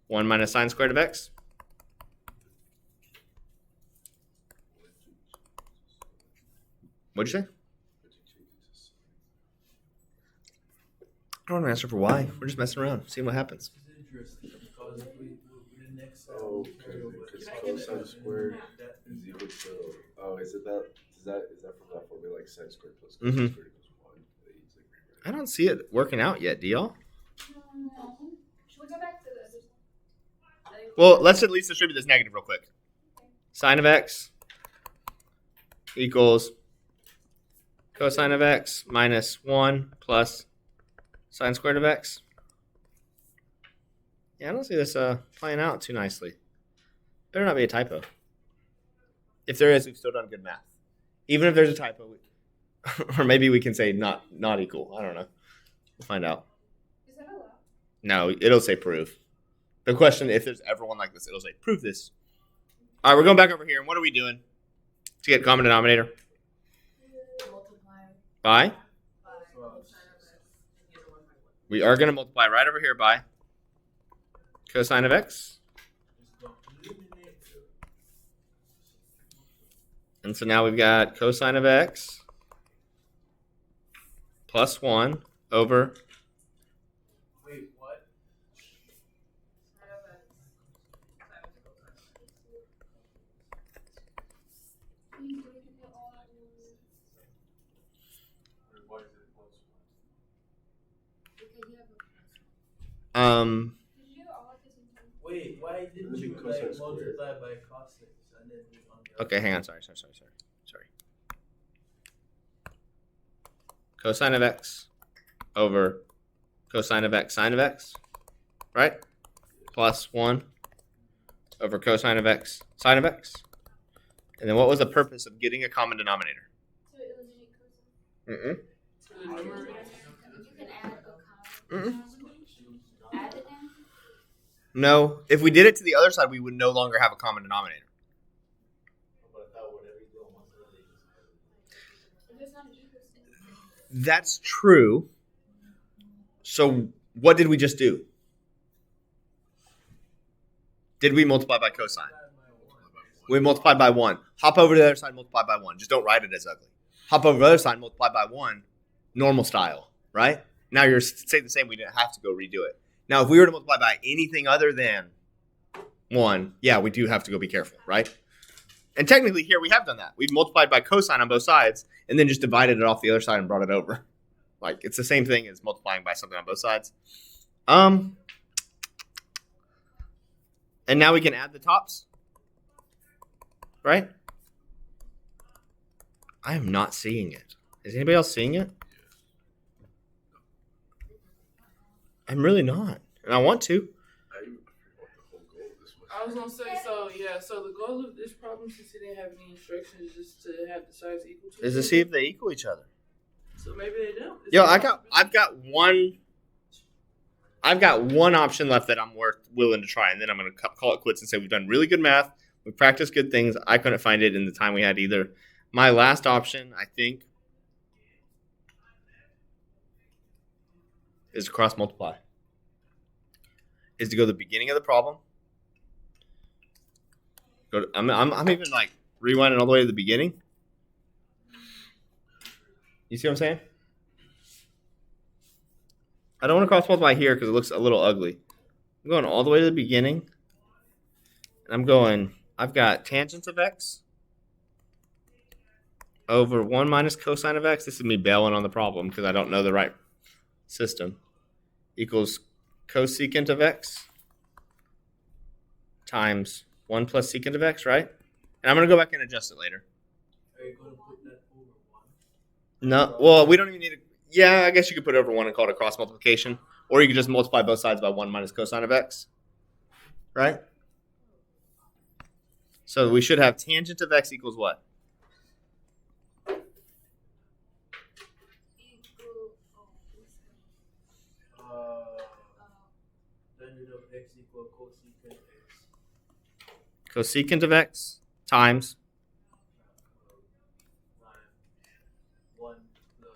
1 minus sine squared of x. What'd you say? I don't want to answer for why. We're just messing around, seeing what happens. It's interesting because if we the next Because cosine squared is equal to. Oh, is it that? Is that from that formula like sine squared plus cosine squared equals 1? I don't see it working out yet. Do y'all? No. Should we go back to the other side? Well, let's at least distribute this negative real quick. Sine of x equals cosine of x minus 1 plus sine squared of x. Yeah, I don't see this playing out too nicely. Better not be a typo. If there is, we've still done good math. Even if there's a typo, or maybe we can say not equal. I don't know. We'll find out. Is that allowed? No, it'll say prove. The question, if there's ever one like this, it'll say prove this. All right, we're going back over here, and what are we doing to get common denominator? By? We are going to multiply right over here by cosine of x. And so now we've got cosine of x plus 1 over. Wait, what? Why is it plus 1? Wait, why didn't It'd be you cosine like squared. multiply by cos x and then do on the Okay, hang on. Sorry. Cosine of x over cosine of x sine of x. Right? plus 1 over cosine of x sine of x. And then what was the purpose of getting a common denominator? To eliminate cosine. For the numerator. You can add a common. Add it then. No. If we did it to the other side, we would no longer have a common denominator. But I thought whatever you do on one side, If it's not an equal sign. That's true. So what did we just do? Did we multiply by cosine? We multiplied by 1. Hop over to the other side, multiply by 1. Just don't write it as ugly. Hop over to the other side, multiply by 1, normal style, right? Now you're saying the same. We didn't have to go redo it. Now, if we were to multiply by anything other than 1, yeah, we do have to go be careful, right? And technically here we have done that. We've multiplied by cosine on both sides and then just divided it off the other side and brought it over. Like, it's the same thing as multiplying by something on both sides. And now we can add the tops. Right? I am not seeing it. Is anybody else seeing it? I'm really not. And I want to. I was gonna say, so the goal of this problem, since it didn't have any instructions, is just to have the sides equal to Is to each see other. if they equal each other. So maybe they don't. Yo, I've got one option left that I'm willing to try, and then I'm gonna call it quits and say we've done really good math. We practiced good things. I couldn't find it in the time we had either. My last option, I think, is to cross multiply. Is to go to the beginning of the problem. I'm even like rewinding all the way to the beginning. You see what I'm saying? I don't want to cross multiply here because it looks a little ugly. I'm going all the way to the beginning. And I'm going, I've got tangent of x over 1 minus cosine of x. This is me bailing on the problem because I don't know the right system. Equals cosecant of x times 1 plus secant of x, right? And I'm going to go back and adjust it later. are you going to put that over 1? No, well, we don't even need to. Yeah, I guess you could put over 1 and call it a cross multiplication. Or you could just multiply both sides by 1 minus cosine of x. Right? So we should have tangent of x equals what? Tangent of x equal cosecant x. Cosecant of x times Line 1 plus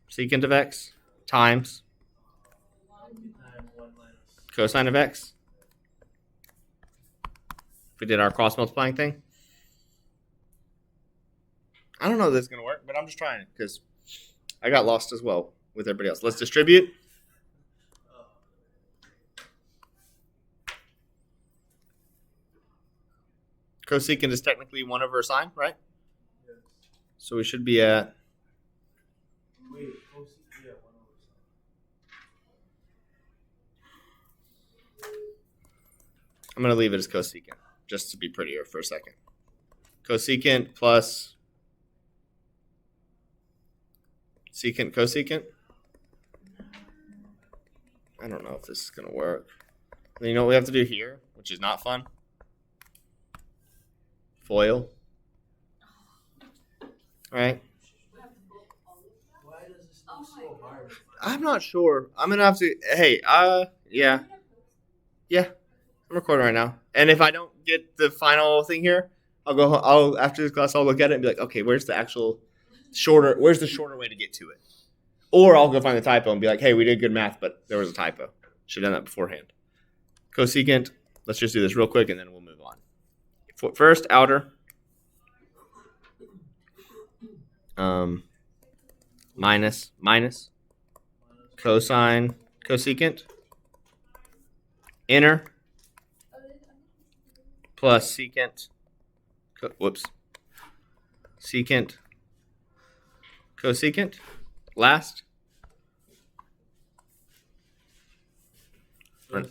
secant of x times times 1 minus. cosine of x. We did our cross multiplying thing. I don't know if this is going to work, but I'm just trying it because I got lost as well with everybody else. Let's distribute. Cosecant is technically 1 over sine, right? Yes. So we should be at Wait, cosecant, yeah, 1 over I'm going to leave it as cosecant, just to be prettier for a second. Cosecant plus secant cosecant. I don't know if this is going to work. You know what we have to do here, which is not fun? Foil. Right? Why does this look so hard? I'm not sure. I'm going to have to... Hey, yeah. Yeah. I'm recording right now. And if I don't get the final thing here, I'll after this class I'll look at it and be like, okay, where's the shorter way to get to it? Or I'll go find the typo and be like, hey, we did good math, but there was a typo. Should have done that beforehand. Cosecant, let's just do this real quick and then we'll move on. First, outer. Minus cosine cosecant. Inner plus secant. Secant cosecant. Last. Plus cosecant.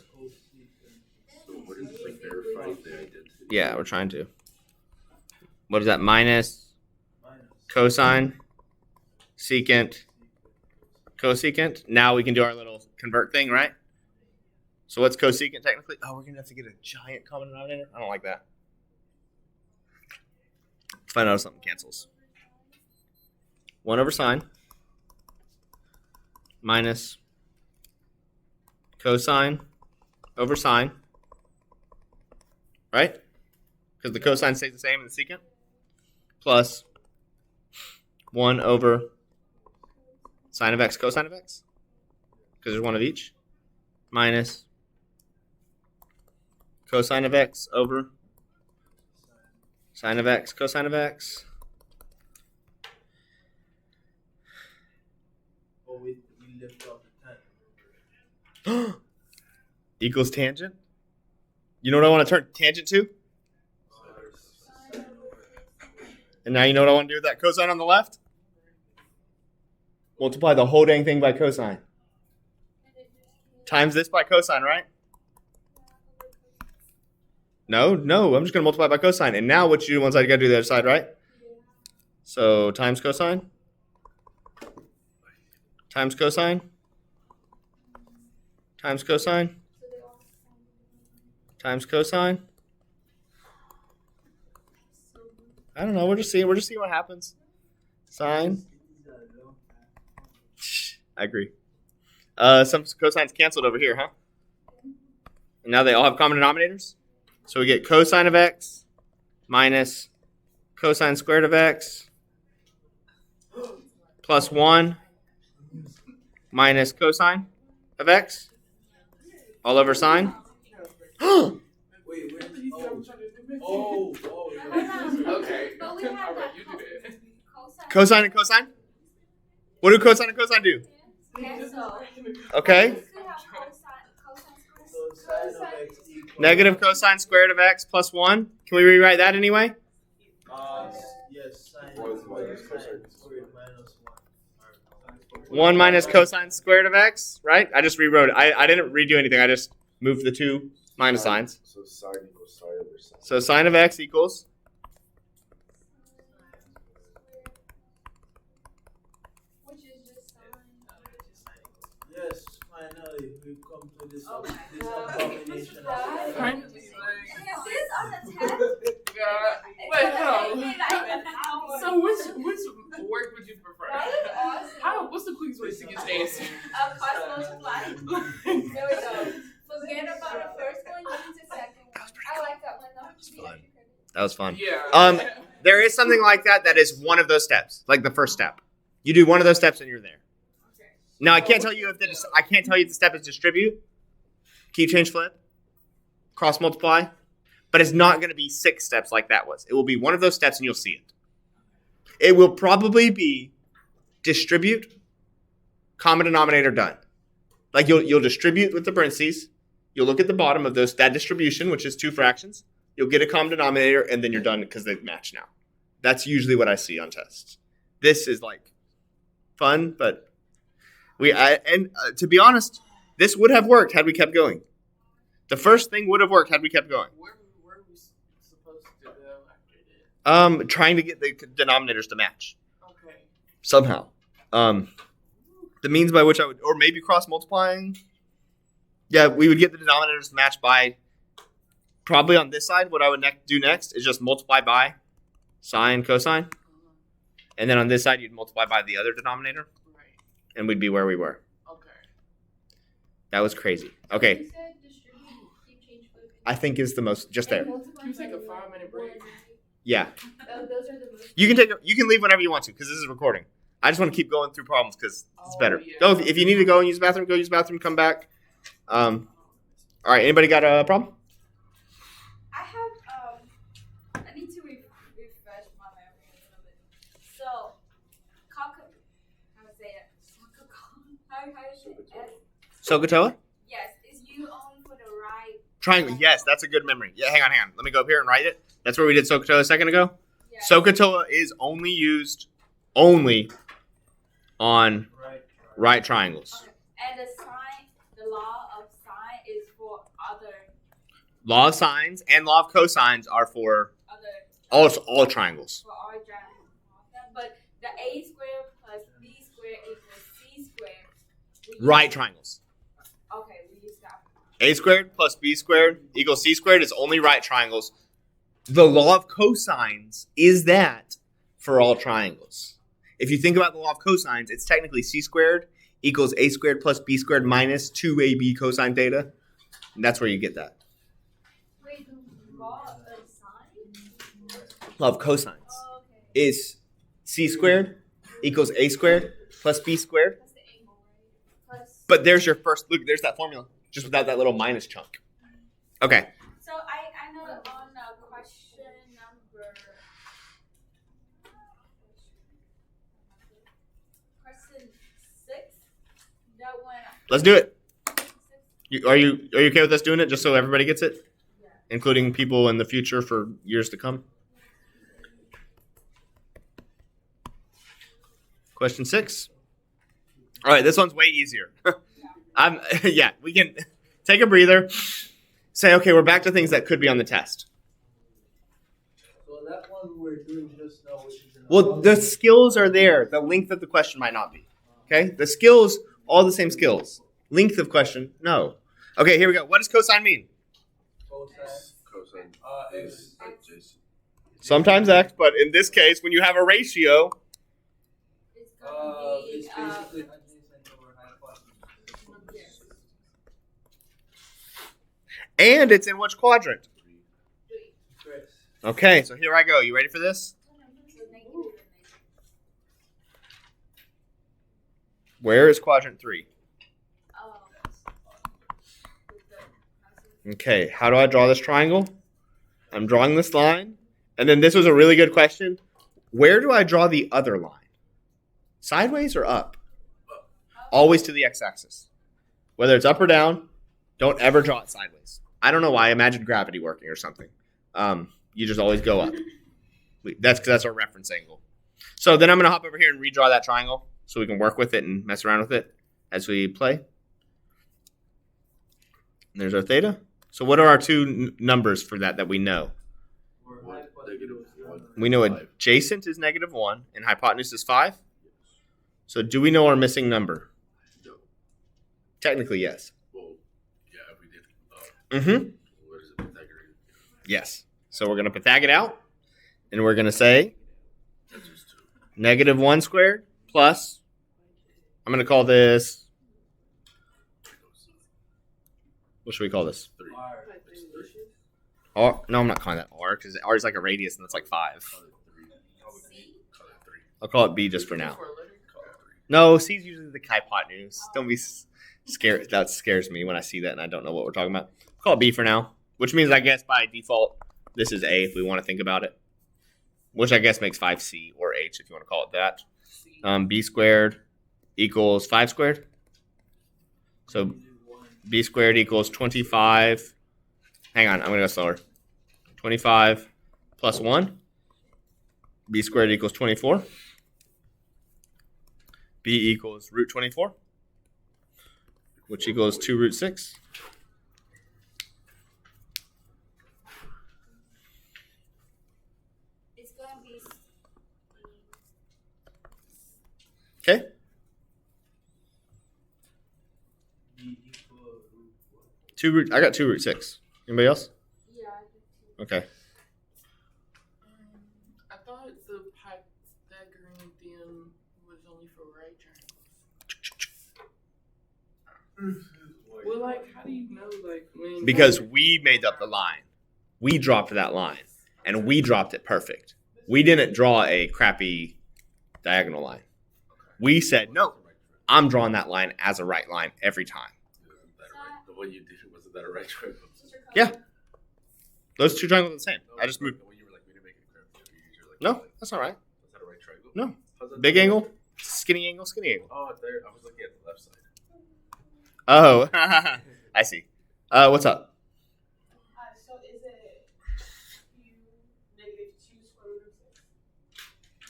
So what is like verifying the identity? Yeah, we're trying to. What is that? Minus Minus. cosine secant cosecant. Now we can do our little convert thing, right? So what's cosecant technically? Oh, we're going to have to get a giant common denominator? I don't like that. Let's find out if something cancels. 1 over sine minus cosine over sine. Right? Because the cosine stays the same in the secant. Plus 1 over sine of x cosine of x. Because there's one of each. Minus cosine of x over sine of x cosine of x. Or we lift off the tangent. Equals tangent? You know what I want to turn tangent to? And now you know what I want to do with that cosine on the left? Multiply the whole dang thing by cosine. Times this by cosine, right? No, I'm just going to multiply by cosine. And now what you do one side, you got to do the other side, right? So times cosine. Times cosine. Times cosine. Times cosine. I don't know. We're just seeing what happens. Sine. I agree. Some cosines canceled over here, huh? And now they all have common denominators. So we get cosine of x minus cosine squared of x plus 1 minus cosine of x all over sine. Wait, oh, Okay. But we have All right, that you do it. Cosine and cosine? What do cosine and cosine do? Cancel. Okay. We could have cosine so sine of x equals Negative cosine squared of x plus 1. Can we rewrite that anyway? Yes, sine What is minus sine cosine? squared minus 1. 1 minus cosine squared of x, right? I just rewrote it. I didn't redo anything. I just moved the two minus signs. So sine equals sine over sine. So sine of x equals which is just sine. Yes, finally we've come to this Oh my this God. abomination Guys. of Finally, This on the test. God. Wait, no. So which work would you prefer? That is awesome. How? What's the quickest way to get the answer? Cross multiply. There we go. Forget about the first one, use the second one. I like that one though. fun. That was fun. Yeah. There is something like that is one of those steps, like the first step. You do one of those steps and you're there. Now I can't tell you if the step is distribute, keep, change, flip, cross multiply, but it's not going to be 6 steps like that was. It will be one of those steps and you'll see it. It will probably be distribute, common denominator done. Like you'll distribute with the parentheses. You'll look at the bottom of that distribution, which is 2 fractions. You'll get a common denominator, and then you're done because they match now. That's usually what I see on tests. This is like fun, but to be honest, this would have worked had we kept going. The first thing would have worked had we kept going. Where were we supposed to go after this? Trying to get the denominators to match Okay. somehow. The means by which I would, or maybe cross multiplying. Yeah, we would get the denominators to match by, probably on this side, what I would do next is just multiply by sine, cosine. And then on this side, you'd multiply by the other denominator, Right. and we'd be where we were. Okay. That was crazy. Okay, You said distribute, keep, change, flip. I think is the most, just there. Can we take a 5-minute break? Yeah. Those are the most. You can leave whenever you want to, because this is recording. I just want to keep going through problems, because it's better. yeah. Go, if you need to go and use the bathroom, go use the bathroom, come back. All right, anybody got a problem? I have, I need to refresh my memory a little bit. So, how to say it? How you say it? SOHCAHTOA? Yes, it's you only for the right. Triangle. Yes, that's a good memory. Yeah, hang on. Let me go up here and write it. That's where we did SOHCAHTOA a second ago. Yes. SOHCAHTOA is only used on right triangles. Okay. And the law of sine is for other Law of sines and law of cosines are for other all triangles. for all triangles. But the a squared plus b squared equals c squared. Right triangles. Okay, we use that. A squared plus B squared equals C squared is only right triangles. The law of cosines is that for all triangles. If you think about the law of cosines, it's technically C squared equals A squared plus B squared minus 2AB cosine theta. And that's where you get that. Wait, the law of sign? Law of cosines Oh, okay. is C squared equals A squared plus B squared. That's the angle, right? Plus. But there's your first, look, there's that formula, just without that little minus chunk. Okay. So I know on question number. Question 6. That one. Let's do it. Are you okay with us doing it just so everybody gets it? Yeah. Including people in the future for years to come? Question 6. All right, this one's way easier. We can take a breather. Say, okay, we're back to things that could be on the test. So that one we're doing just now, which is Well, the skills are there. The length of the question might not be. Okay? The skills, all the same skills. Length of question, no. Okay, here we go. What does cosine mean? Cosine is adjacent. Sometimes x, but in this case, when you have a ratio, It's gonna be. it's basically adjacent over hypotenuse. Yes. and it's in which quadrant? Chris. Okay, so here I go. You ready for this? So negative and negative. Where is quadrant 3? Okay, how do I draw this triangle? I'm drawing this line. And then this was a really good question. Where do I draw the other line? Sideways or up? Always to the x-axis. Whether it's up or down, don't ever draw it sideways. I don't know why. I imagine gravity working or something. You just always go up. That's our reference angle. So then I'm going to hop over here and redraw that triangle so we can work with it and mess around with it as we play. And there's our theta. So what are our two numbers for that we know? Or One, hypotenuse. -1. We know Five. adjacent is -1 and hypotenuse is 5. So do we know our missing number? No. Technically, yes. Well, yeah, we did. Mm-hmm. What is it, Pythagorean? Yes. So we're going to Pythag it out. And we're going to say That's just 2. -1 squared plus, I'm going to call this, what should we call this? 3. R. It's 3. R? No, I'm not calling that R because R is like a radius and that's like 5. Call it 3. Call it 3. I'll call it B just for now. Call it 3. No, C is usually the hypotenuse. Don't be scared. That scares me when I see that and I don't know what we're talking about. Call it B for now, which means I guess by default this is A if we want to think about it, which I guess makes 5C or H if you want to call it that. B squared equals 5 squared. So B squared equals 25. Hang on, I'm going to go slower. 25 plus 1. B squared equals 24. B equals root 24, which equals 2 root 6. It's gonna be. Okay. B equal root what? I got 2 root 6. Anybody else? Yeah. Okay. I thought the Pythagorean theorem was only for right triangles. Well, like, how do you know, like, when... Because we made up the line. We dropped that line, and we dropped it perfect. We didn't draw a crappy diagonal line. We said, no, I'm drawing that line as a right line every time. The way you did it, wasn't that a right triangle? Yeah. Those two triangles are the same. I just moved. The way you were like, we didn't make it clear. You're like, No, that's all right. Is that a right triangle? No. How's that Big right? angle, skinny angle, skinny angle. Oh, there. I was looking at the left side. Oh, I see. What's up? So is it Q -2 square root of 6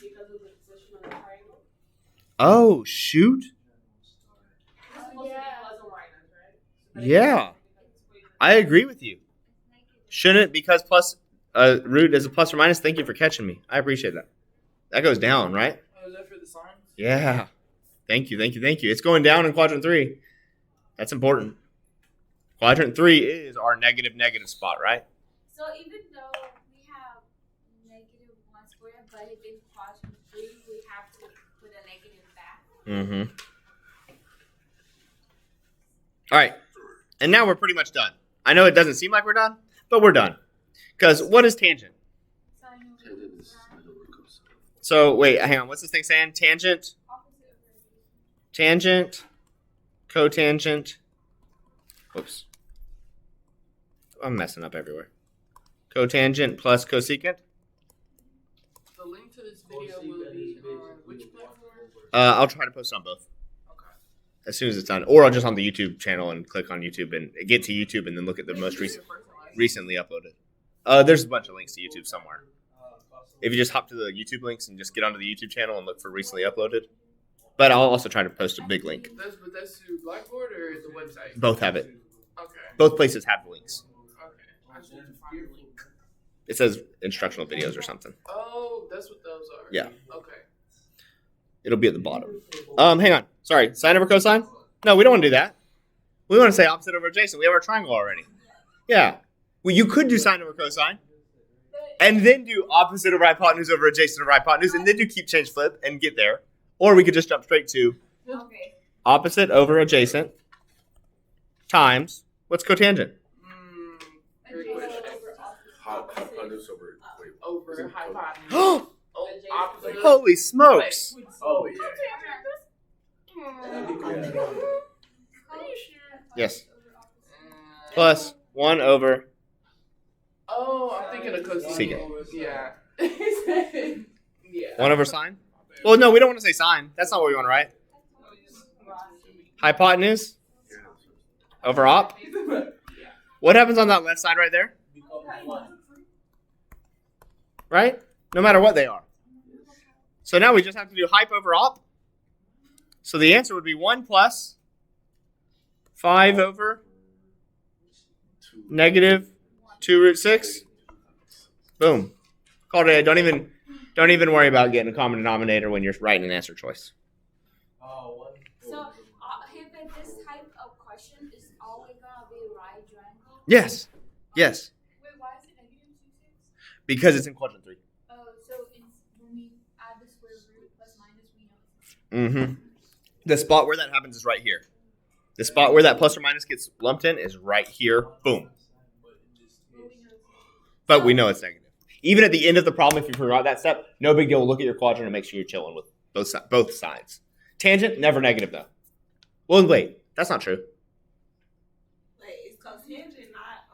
because of the position of the triangle? Oh, shoot. It's supposed to be plus or minus, right? So Yeah. I agree with you. Shouldn't, because plus root is a plus or minus? Thank you for catching me. I appreciate that. That goes down, right? Oh, is that for the signs? Yeah. Thank you. It's going down in quadrant 3. That's important. Quadrant 3 is our negative spot, right? So even though we have -1 square, but if in quadrant 3, we have to put a negative back. Mm-hmm. All right. And now we're pretty much done. I know it doesn't seem like we're done, but we're done. Because what is tangent? Tangent is sine over cosine. So, wait, hang on. What's this thing saying? Tangent, tangent, cotangent. Oops. I'm messing up everywhere. Cotangent plus cosecant. The link to this video will be on which platform? I'll try to post on both Okay. as soon as it's done. Or I'll just on the YouTube channel and click on YouTube and get to YouTube and then look at the most recently uploaded. There's a bunch of links to YouTube somewhere. If you just hop to the YouTube links and just get onto the YouTube channel and look for recently uploaded. But I'll also try to post a big link. That's through Blackboard or the website? Both have it. Okay. Both places have the links. Okay. I just want to find the link. It says instructional videos or something. Oh, that's what those are. Yeah. Okay. It'll be at the bottom. Hang on. Sorry. Sine over cosine? No, we don't want to do that. We want to say opposite over adjacent. We have our triangle already. Yeah. Well, you could do sine over cosine. And then do opposite over hypotenuse over adjacent over hypotenuse. And then do keep, change, flip and get there. Or we could just jump straight to Okay. opposite over adjacent times, what's cotangent? Good question. Hypotenuse over. Wait. Over is it hypotenuse. Oh, Oh, opposite. holy smokes. Oh yeah. Yes. Plus 1 over. Oh, I'm thinking of cosine. Secant. Yeah. Yeah. 1 over sine? Well, no, we don't want to say sine. That's not what we want to write. Hypotenuse over op. What happens on that left side right there? Right? No matter what they are. So now we just have to do hype over op. So the answer would be 1 plus 5 over negative 2 root 6. Boom. Called it. Don't even worry about getting a common denominator when you're writing an answer choice. So if this type of question is always gonna be right triangle. Yes. Yes. Wait, why is it -2/6? Because it's in quadrant 3. Oh, so when we add the square root plus minus, we know. Mm-hmm. The spot where that happens is right here. The spot where that plus or minus gets lumped in is right here. Boom. But we know it's negative. Even at the end of the problem, if you forgot that step, no big deal. Look at your quadrant and make sure you're chilling with both sides. Tangent, never negative though. Well, wait, that's not true. Like, it's called tangent, not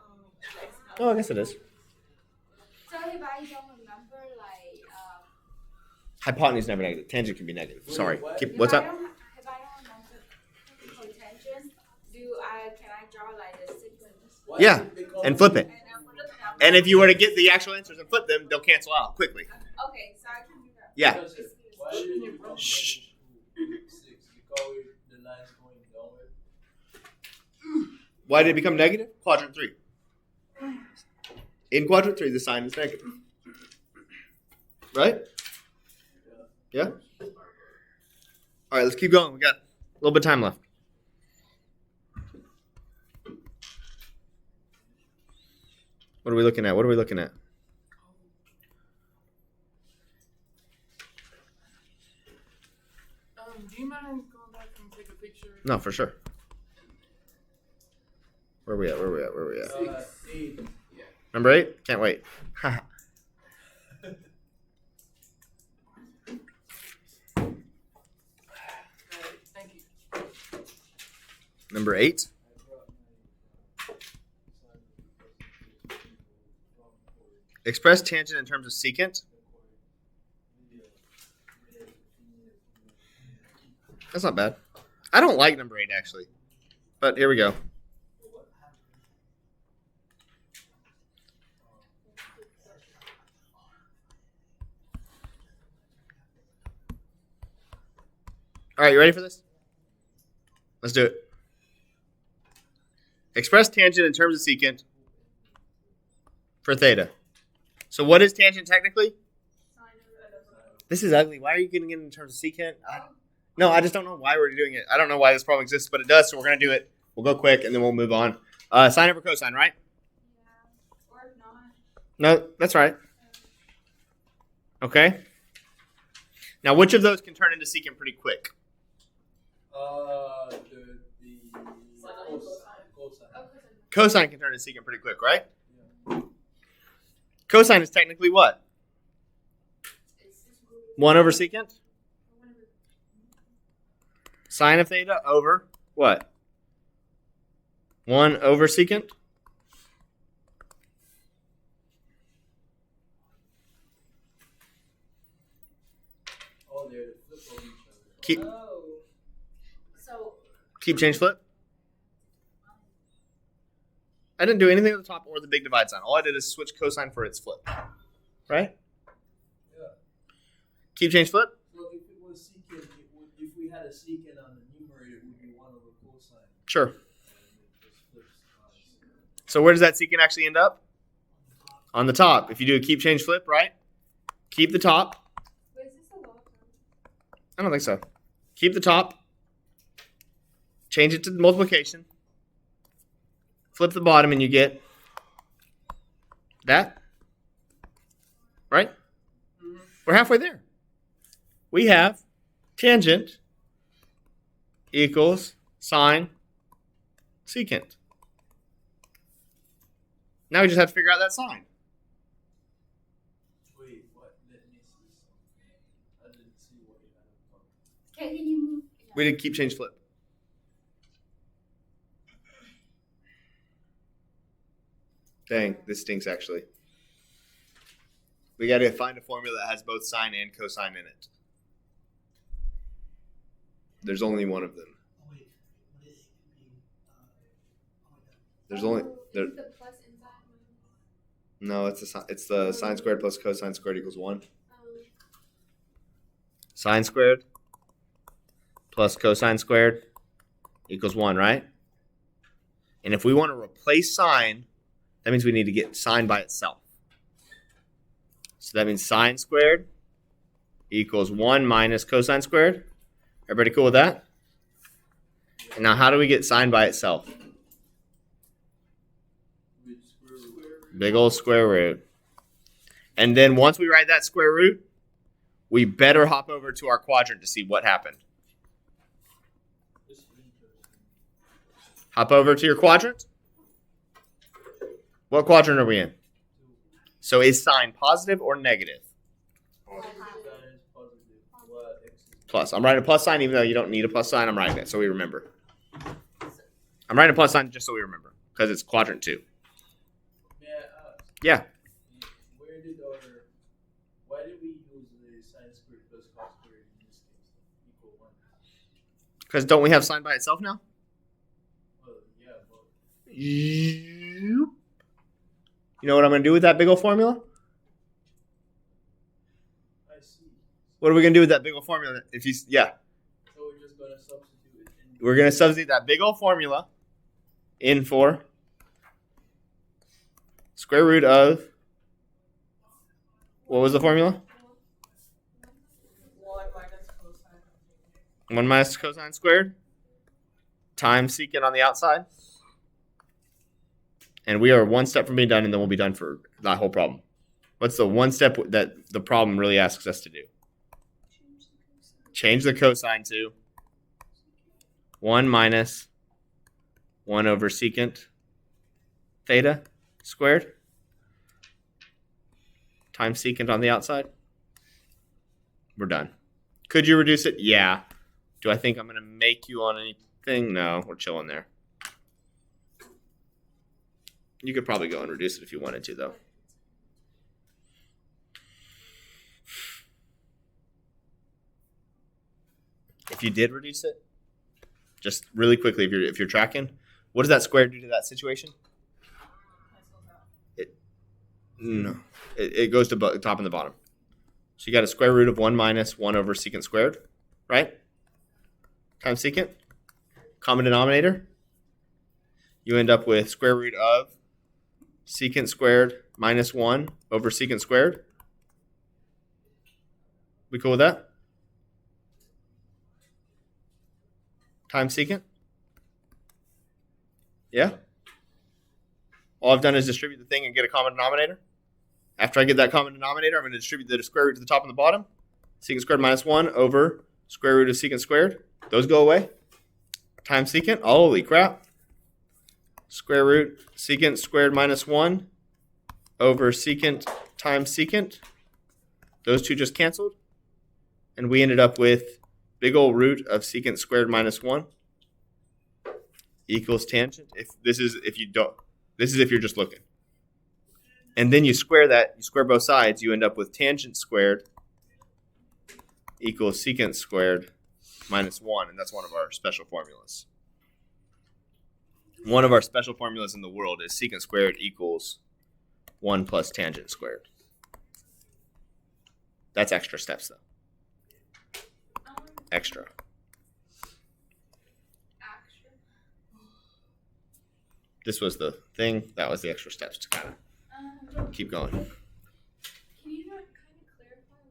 Oh, I guess it is. So if I don't remember, like, Hypotenuse never negative. Tangent can be negative. Sorry. What's if up? I don't remember cotangent, can I draw like the sequence? Yeah, and flip it. And then put it down? And if you were to get the actual answers and flip them, they'll cancel out quickly. Okay, so I can do that. Yeah. Why did you Shh. 6? You call it the lines going downward? Why did it become negative? Quadrant 3. In quadrant 3, the sign is negative. Right? Yeah? All right, let's keep going. We got a little bit of time left. What are we looking at? Do you mind going back and take a picture? No, for sure. Where are we at? 8. Number 8? Can't wait. Thank you. Number 8? Express tangent in terms of secant. That's not bad. I don't like number 8 actually. But here we go. All right, you ready for this? Let's do it. Express tangent in terms of secant for theta. So what is tangent technically? This is ugly. Why are you getting it in terms of secant? I just don't know why we're doing it. I don't know why this problem exists, but it does, so we're going to do it. We'll go quick, and then we'll move on. Sine over cosine, right? Yeah. Or if not. No, that's right. Okay. Now, which of those can turn into secant pretty quick? The cosine. Oh, cosine. Cosine can turn into secant pretty quick, right? Yeah. Cosine is technically what? 1 over secant? Sine of theta over what? 1 over secant? Oh, they're the flip of each other. Keep, Oh. So. keep, change, flip. I didn't do anything at the top or the big divide sign. All I did is switch cosine for its flip. Right? Yeah. Keep, change, flip. So if it was secant, if we had a secant on the numerator, it would be 1 over cosine. Sure. And it just flips. So where does that secant actually end up? On the top. If you do a keep, change, flip, right? Keep the top. Wait, is this a log? I don't think so. Keep the top. Change it to multiplication. Flip the bottom and you get that. Right? Mhm. We're halfway there. We have tangent equals sine secant. Now we just have to figure out that sine. Wait, what? Let me see something. I didn't see what you had up top. Can you move? Yeah. We did keep, change, flip. Dang, this stinks actually. We got to find a formula that has both sine and cosine in it. There's only one of them. Oh, wait. What is it? There's only Oh, there. is the plus inside? No, it's the sine squared plus cosine squared equals 1. Um, Sine squared plus cosine squared equals 1, right? And if we want to replace sine, that means we need to get sine by itself. So that means sine squared equals 1 minus cosine squared. Everybody cool with that? And now how do we get sine by itself? With square root. Big old square root. And then once we write that square root, we better hop over to our quadrant to see what happened. This is interesting. Hop over to your quadrant. What quadrant are we in? So is sine positive or negative? That is positive. What x is Plus. I'm writing a plus sign even though you don't need a plus sign. I'm writing it so we remember. I'm writing a plus sign just so we remember because it's quadrant 2. May I ask? Yeah. Why did we use the sine squared plus cos squared in this case? Equal 1. Because don't we have sine by itself now? Well, yeah, but You know what I'm going to do with that big old formula? I see. What are we going to do with that big old formula? So we're just gonna substitute it in. We're going to substitute that big old formula in for square root of, what was the formula? 1 minus cosine squared times secant on the outside. And we are one step from being done, and then we'll be done for that whole problem. What's the one step that the problem really asks us to do? Change the cosine to 1 minus 1 over secant theta squared times secant on the outside. We're done. Could you reduce it? Yeah. Do I think I'm going to make you on anything? No, we're chilling there. You could probably go and reduce it if you wanted to, though. If you did reduce it, just really quickly, if you're tracking, what does that square do to that situation? It goes to the top and the bottom. So you got a square root of 1 minus 1 over secant squared, right? Times secant. Common denominator. You end up with square root of secant squared minus 1 over secant squared. We cool with that? Times secant? Yeah? all I've done is distribute the thing and get a common denominator. After I get that common denominator, I'm going to distribute the square root to the top and the bottom. Secant squared minus 1 over square root of secant squared. Those go away. Times secant. Holy crap. Square root secant squared minus 1 over secant times secant. Those two just canceled. And we ended up with big old root of secant squared minus 1 equals tangent. This is if you're just looking. And then you square that, you square both sides, you end up with tangent squared equals secant squared minus 1, and that's one of our special formulas. One of our special formulas in the world is secant squared equals 1 plus tangent squared. That's extra steps, though. Extra. This was the thing. That was the extra steps to kind of keep going. Can you not kind of clarify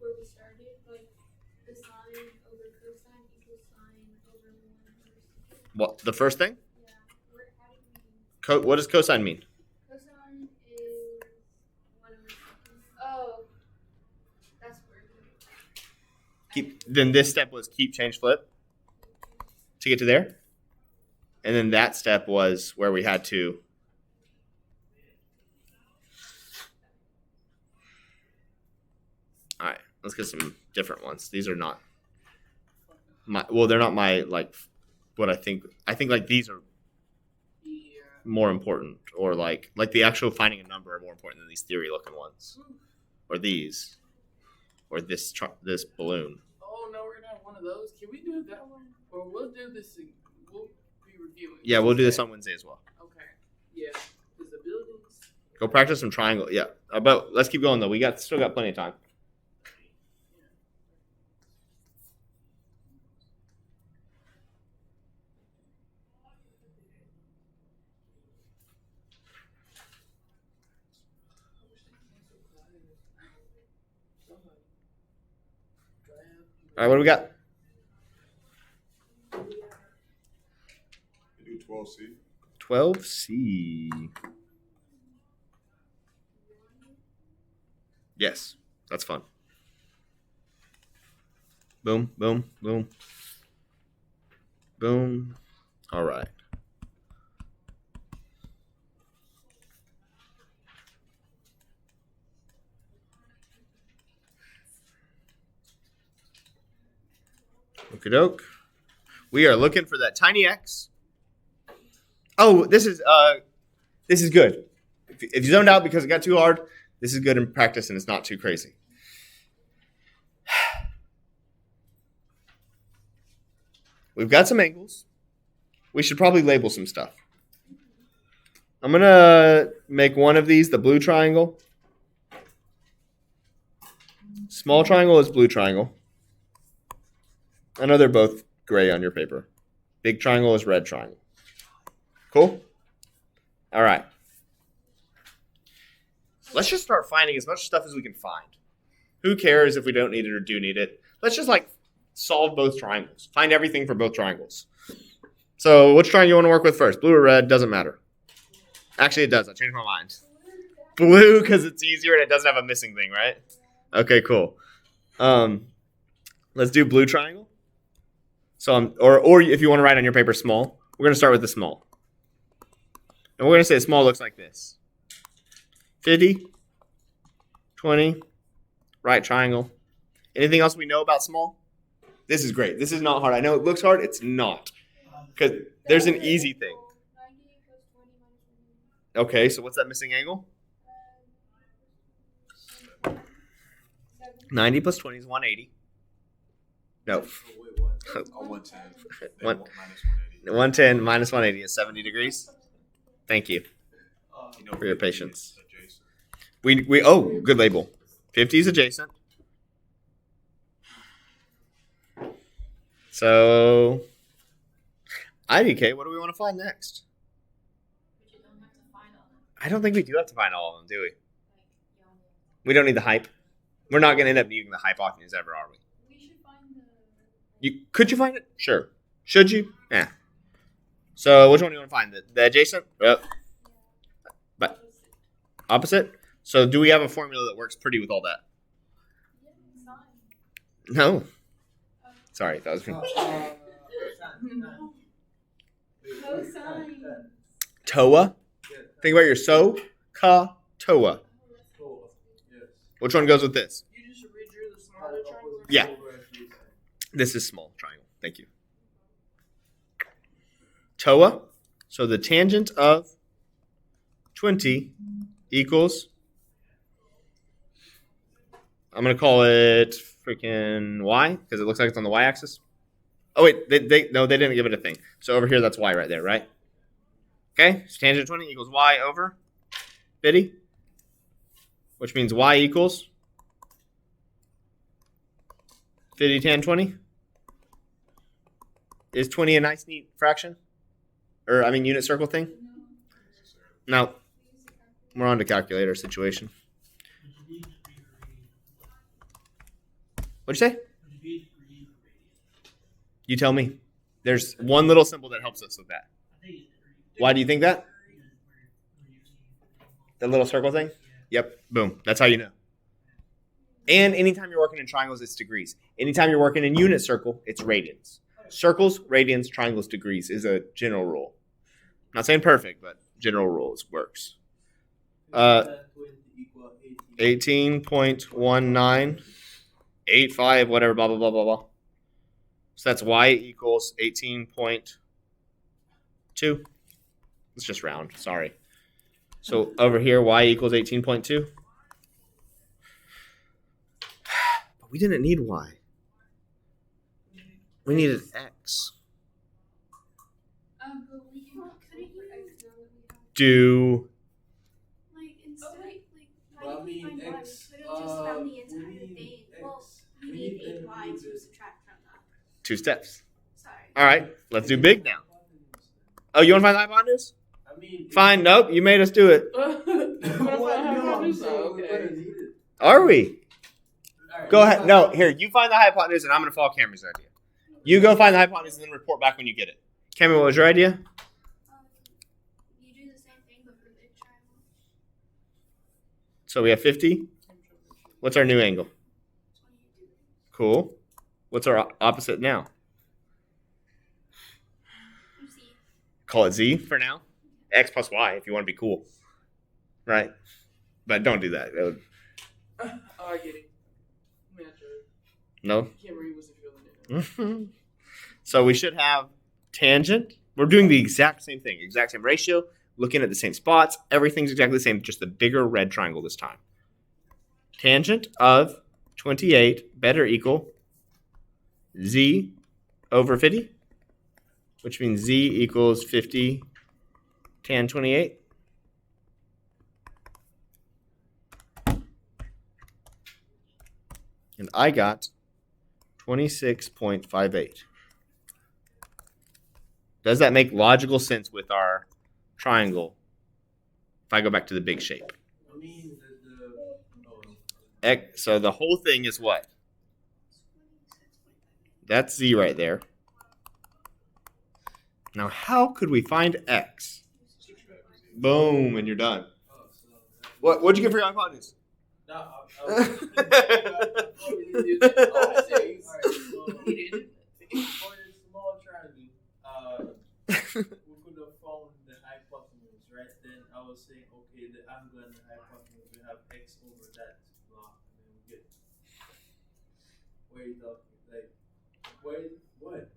where we started? Like the sine over cosine equals sine over 1. What, the first thing? Yeah. How did we? What does cosine mean? Cosine is 1 over second. Oh, that's weird. Then this step was keep, change, flip to get to there. And then that step was where we had to all right, let's get some different ones. These are not they're not my like what I think like these are more important, or like the actual finding a number are more important than these theory looking ones, or these, or this balloon. Oh no, we're gonna have one of those. Can we do that one, or we'll do this? We'll be reviewing. Yeah, we'll do this on Wednesday as well. Okay. Yeah. Is the buildings? Go practice some triangle. Yeah, but let's keep going though. We still got plenty of time. All right, what do we got? You do 12C. 12C. Yes, that's fun. Boom, boom, boom. Boom. All right. Okie doke. We are looking for that tiny x. Oh, this is good. If you zoned out because it got too hard, this is good in practice and it's not too crazy. We've got some angles. We should probably label some stuff. I'm going to make one of these the blue triangle. Small triangle is blue triangle. I know they're both gray on your paper. Big triangle is red triangle. Cool? All right. Let's just start finding as much stuff as we can find. Who cares if we don't need it or do need it? Let's just solve both triangles. Find everything for both triangles. So which triangle you want to work with first? Blue or red? Doesn't matter. Actually, it does. I changed my mind. Blue because it's easier and it doesn't have a missing thing, right? Okay, cool. Let's do blue triangle. So, or if you want to write on your paper small, we're going to start with the small. And we're going to say small looks like this. 50, 20, right triangle. Anything else we know about small? This is great. This is not hard. I know it looks hard. It's not. Because there's an easy thing. Okay, so what's that missing angle? 90 plus 20 is 180. No. Oh, 110. 110 minus 180 is 70 degrees. Thank you for your patience. We oh, good label. 50 is adjacent. So, IDK, what do we want to find next? I don't think we do have to find all of them, do we? We don't need the hype. We're not going to end up needing the hypotenuse ever, are we? Could you find it? Sure. Should you? Yeah. So which one do you want to find? The adjacent? Yep. Opposite? So do we have a formula that works pretty with all that? No. Sorry, that was me. Cosine. Toa? Think about your so, ka, toa. Yes. Which one goes with this? You just redrew the smaller triangle? Yeah. This is small triangle. Thank you. Toa. So the tangent of 20 equals, I'm going to call it freaking y because it looks like it's on the y-axis. Oh, wait. They didn't give it a thing. So over here, that's y right there, right? Okay. So tangent of 20 equals y over 50, which means y equals 50 tan 20. Is 20 a nice, neat fraction? Or, I mean, unit circle thing? No. We're on to calculator situation. What'd you say? You tell me. There's one little symbol that helps us with that. Why do you think that? The little circle thing? Yep. Boom. That's how you know. And anytime you're working in triangles, it's degrees. Anytime you're working in unit circle, it's radians. Circles, radians, triangles, degrees is a general rule. I'm not saying perfect, but general rules works. 18.1985, whatever, blah, blah, blah, blah, blah. So that's y equals 18.2. Let's just round. Sorry. So over here, y equals 18.2. But we didn't need y. We needed x. But we couldn't use X now that we have. Do Like, instead, like, Well, how I do you mean, find y? X, We could have just found the we entire need thing. X. Well, we We need need 8y to to do subtract from that. 2 steps. Sorry. All right, let's do big now. Oh, you want to find the hypotenuse? I mean, Fine. Nope. You made us do it. Okay. Are we? Alright, Go ahead. No, here. You find the hypotenuse, and I'm going to follow Cameron's idea. You go find the hypotenuse and then report back when you get it. Cameron, what was your idea? You do the same thing, but for big triangle. So we have 50. What's our new angle? 22. Cool. What's our opposite now? Z. Call it z for now. X plus y if you want to be cool. Right? But don't do that. That would- Oh, I get it. Matchup. No? Cameron wasn't feeling it. So we should have tangent. We're doing the exact same thing, exact same ratio, looking at the same spots. Everything's exactly the same, just a bigger red triangle this time. Tangent of 28 better equal z over 50, which means z equals 50 tan 28. And I got 26.58. Does that make logical sense with our triangle if I go back to the big shape? I mean, So the whole thing is what? That's z right there. Now, how could we find x? Boom, and you're done. What'd you get for your hypotenuse? For the small triangle, we could have found the hypotenuse, right? Then I was saying, okay, the angle and the hypotenuse, we have x over that block, and then we get. Where are you talking? Like, what?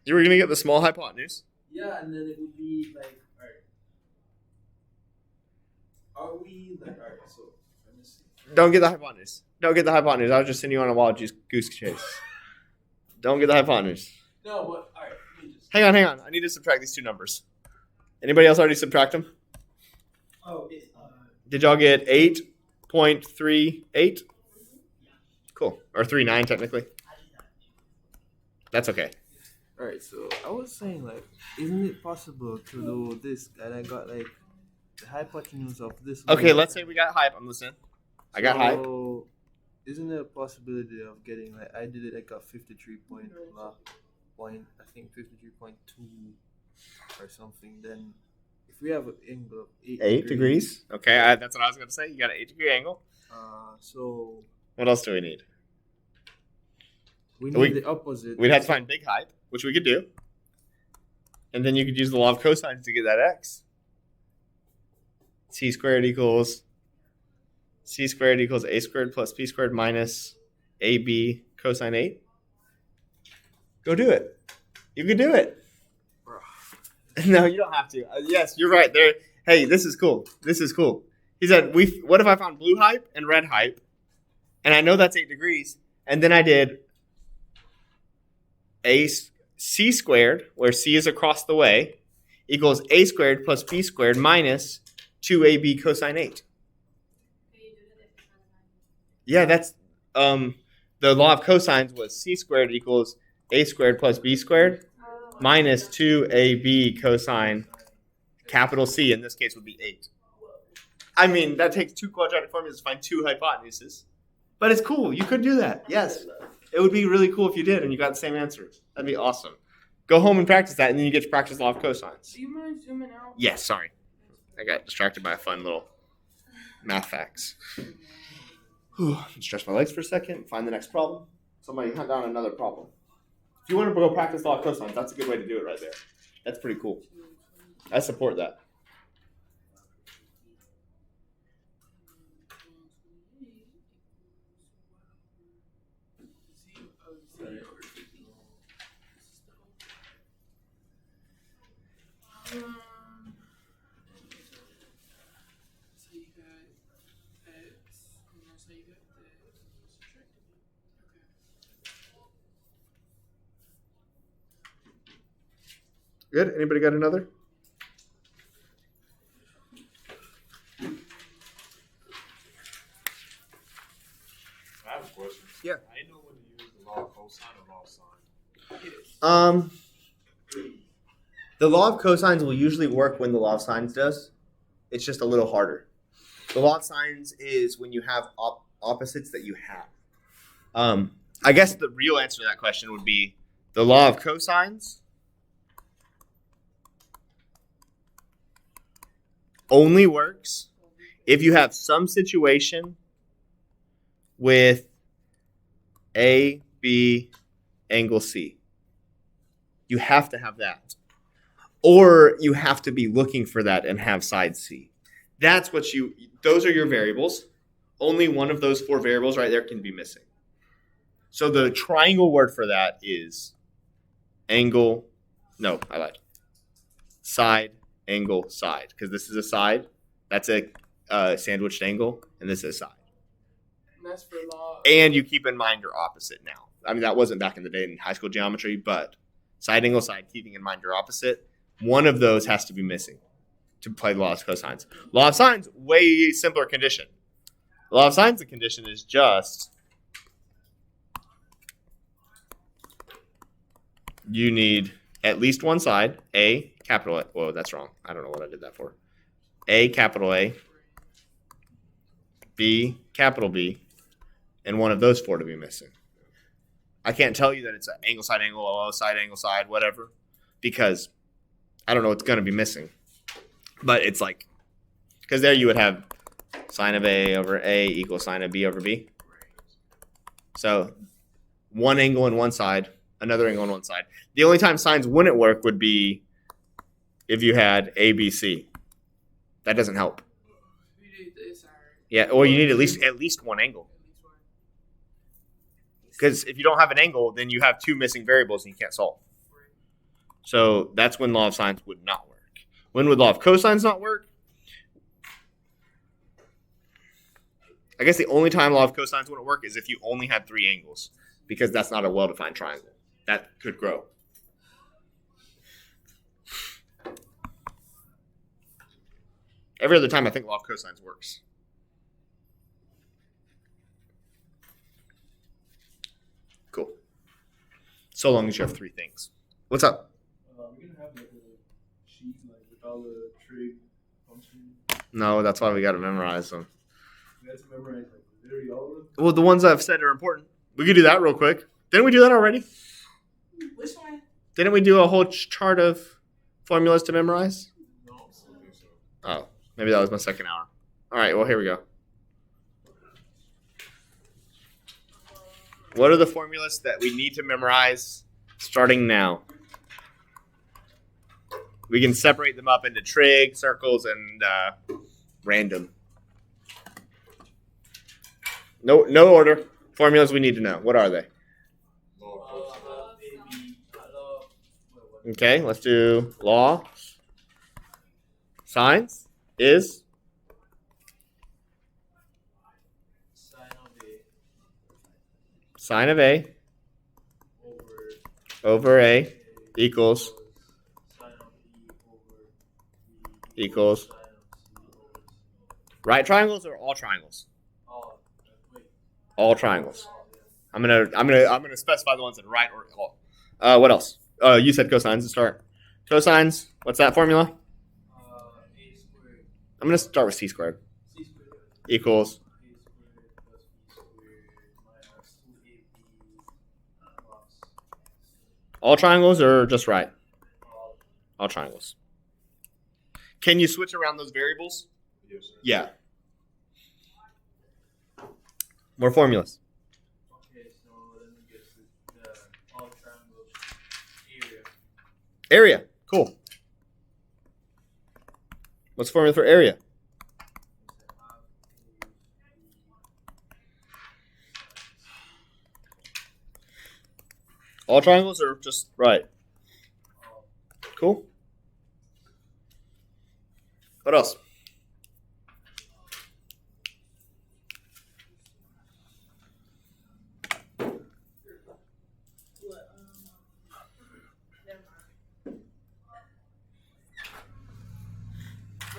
You were gonna get the small hypotenuse. Yeah, and then it would be like, alright. Are we like, alright? So let me see. Don't get the hypotenuse. Don't get the hypotenuse. I was just sending you on a wild goose chase. Don't get the hypotenuse. No, but alright. Let me just. Hang on. I need to subtract these two numbers. Anybody else already subtract them? Oh, Did y'all get 8.38? Cool. Or 39 technically. That's okay. Alright, so I was saying, like, isn't it possible to do this? And I got, like, the hypotenuse of this. Okay, let's say we got hype. I'm listening. I got hype. So, isn't there a possibility of getting, like, I did it, like, a 53 point, I think 53.2 or something. Then, if if we have an angle of 8 degrees. Okay, that's what I was going to say. You got an 8-degree angle. So What else do we need? we need the opposite. We'd have to find big height, which we could do. And then you could use the law of cosines to get that x. C squared equals a squared plus b squared minus ab cosine 8. Go do it. You can do it. No, you don't have to. Yes, you're right. There. Hey, this is cool. This is cool. He said, what if I found blue height and red height, and I know that's 8 degrees, and then I did c squared, where c is across the way, equals a squared plus b squared minus 2ab cosine 8. Yeah, that's the law of cosines was c squared equals a squared plus b squared minus 2ab cosine capital C, in this case would be 8. I mean, that takes 2 quadratic formulas to find 2 hypotenuses. But it's cool. You could do that. Yes. It would be really cool if you did and you got the same answer. That'd be awesome. Go home and practice that, and then you get to practice law of cosines. Do you mind zooming out? Yes, sorry. I got distracted by a fun little math facts. Stretch my legs for a second. Find the next problem. Somebody hunt down another problem. If you want to go practice law of cosines, that's a good way to do it right there. That's pretty cool. I support that. So you got x, and that's how you got that. Subtracted it. Good? Anybody got another? I have a question. Yeah. I know when to use the law of cosine or law of sine. The law of cosines will usually work when the law of sines does. It's just a little harder. The law of sines is when you have opposites that you have. I guess the real answer to that question would be the law of cosines only works if you have some situation with A, B, angle C. You have to have that. Or you have to be looking for that and have side C. Those are your variables. Only one of those 4 variables right there can be missing. So the triangle word for that is side, angle, side. Because this is a side, that's a sandwiched angle, and this is a side. And that's for law. And you keep in mind your opposite now. I mean, that wasn't back in the day in high school geometry, but side, angle, side, keeping in mind your opposite. One of those has to be missing to play law of cosines. Law of sines, way simpler condition. Law of sines, the condition is just you need at least one side, A, capital A. Whoa, that's wrong. I don't know what I did that for. A, capital A, B, capital B, and one of those 4 to be missing. I can't tell you that it's an angle, side, angle, side, whatever, because I don't know what's going to be missing. But it's like, because there you would have sine of A over A equals sine of B over B. So one angle on one side, another angle on one side. The only time sines wouldn't work would be if you had ABC. That doesn't help. Yeah, or you need at least one angle. Because if you don't have an angle, then you have 2 missing variables and you can't solve. So that's when law of sines would not work. When would law of cosines not work? I guess the only time law of cosines wouldn't work is if you only had 3 angles, because that's not a well-defined triangle. That could grow. Every other time, I think law of cosines works. Cool. So long as you have 3 things. What's up? We're gonna have like a sheet like with all the trig functions. No, that's why we got to memorize them. We have to memorize like literally all of them. Well, the ones I've said are important. We could do that real quick. Didn't we do that already? Which one? Didn't we do a whole chart of formulas to memorize? No. Oh, maybe that was my second hour. All right, well, here we go. What are the formulas that we need to memorize starting now? We can separate them up into trig, circles, and random. No order. Formulas we need to know. What are they? Okay, let's do law. Sines is sine of A over A equals right triangles or all triangles? All triangles. I'm gonna specify the ones that are right or all. What else? You said cosines to start. Cosines. What's that formula? I'm gonna start with c squared. Equals. All triangles or just right? All triangles. Can you switch around those variables? Yes, sir. Yeah. More formulas. Okay, so let me guess the all triangle area. Area. Cool. What's the formula for area? All triangles or just right? Cool. What else?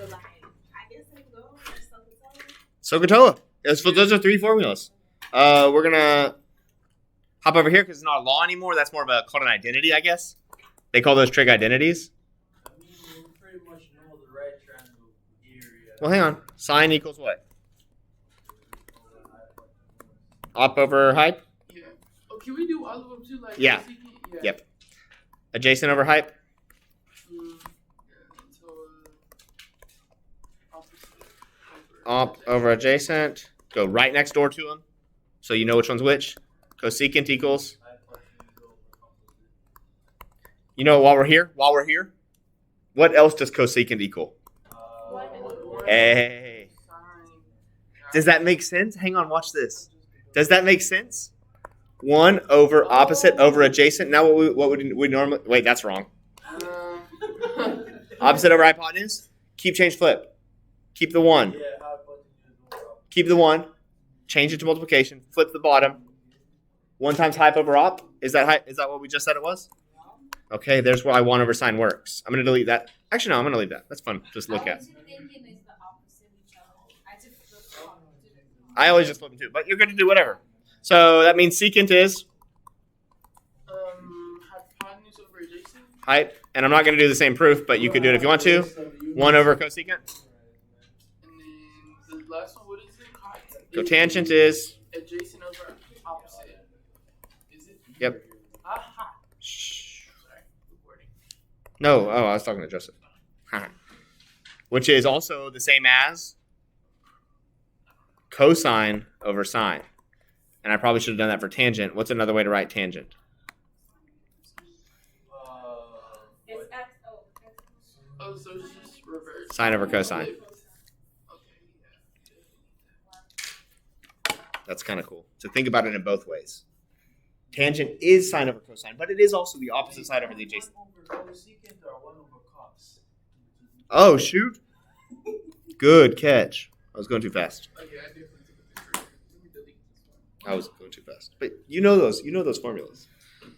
I guess I can go over SOHCAHTOA. Those are three formulas. We're gonna hop over here because it's not a law anymore. That's more of a called an identity, I guess. They call those trig identities. I mean, we pretty much know the right triangle area. Well, hang on. Sine equals what? Op over hype? Yeah. Oh, can we do all of them too? Like Yeah. Yeah. Yep. Adjacent over hype? So, opposite Op over adjacent. Go right next door to them so you know which one's which. Cosecant equals. You know, while we're here, what else does cosecant equal? Hey. Does that make sense? Hang on, watch this. Does that make sense? 1 over opposite over adjacent. Now what would we normally... Wait, that's wrong. Opposite over hypotenuse. Keep, change, flip. Keep the 1. Yeah, hypotenuse. Keep the 1. Change it to multiplication. Flip the bottom. 1 times hype over op. Is that what we just said it was? Okay, there's why 1 over sine works. I'm going to delete that. Actually, no, I'm going to leave that. That's fun. Just look at. I always just flip them too, but you're going to do whatever. So that means secant is hypotenuse over adjacent. height, and I'm not going to do the same proof, but you could do it if you want to. 1 over cosecant. And then the last one, what is it? Height. Cotangent is. Adjacent over opposite. Is it? Yep. Aha. Shh. Sorry. Recording. No, I was talking to Joseph. Which is also the same as cosine over sine. And I probably should have done that for tangent. What's another way to write tangent? It's X. Oh, so it's just reverse. Sine over cosine. Okay. That's kind of cool. So think about it in both ways. Tangent is sine over cosine, but it is also the opposite side over the adjacent. 1 over cosecant or 1 over cos? Oh, shoot. Good catch. I was going too fast. Okay, I definitely took a picture. Let me delete this one. I was going too fast. But you know those formulas.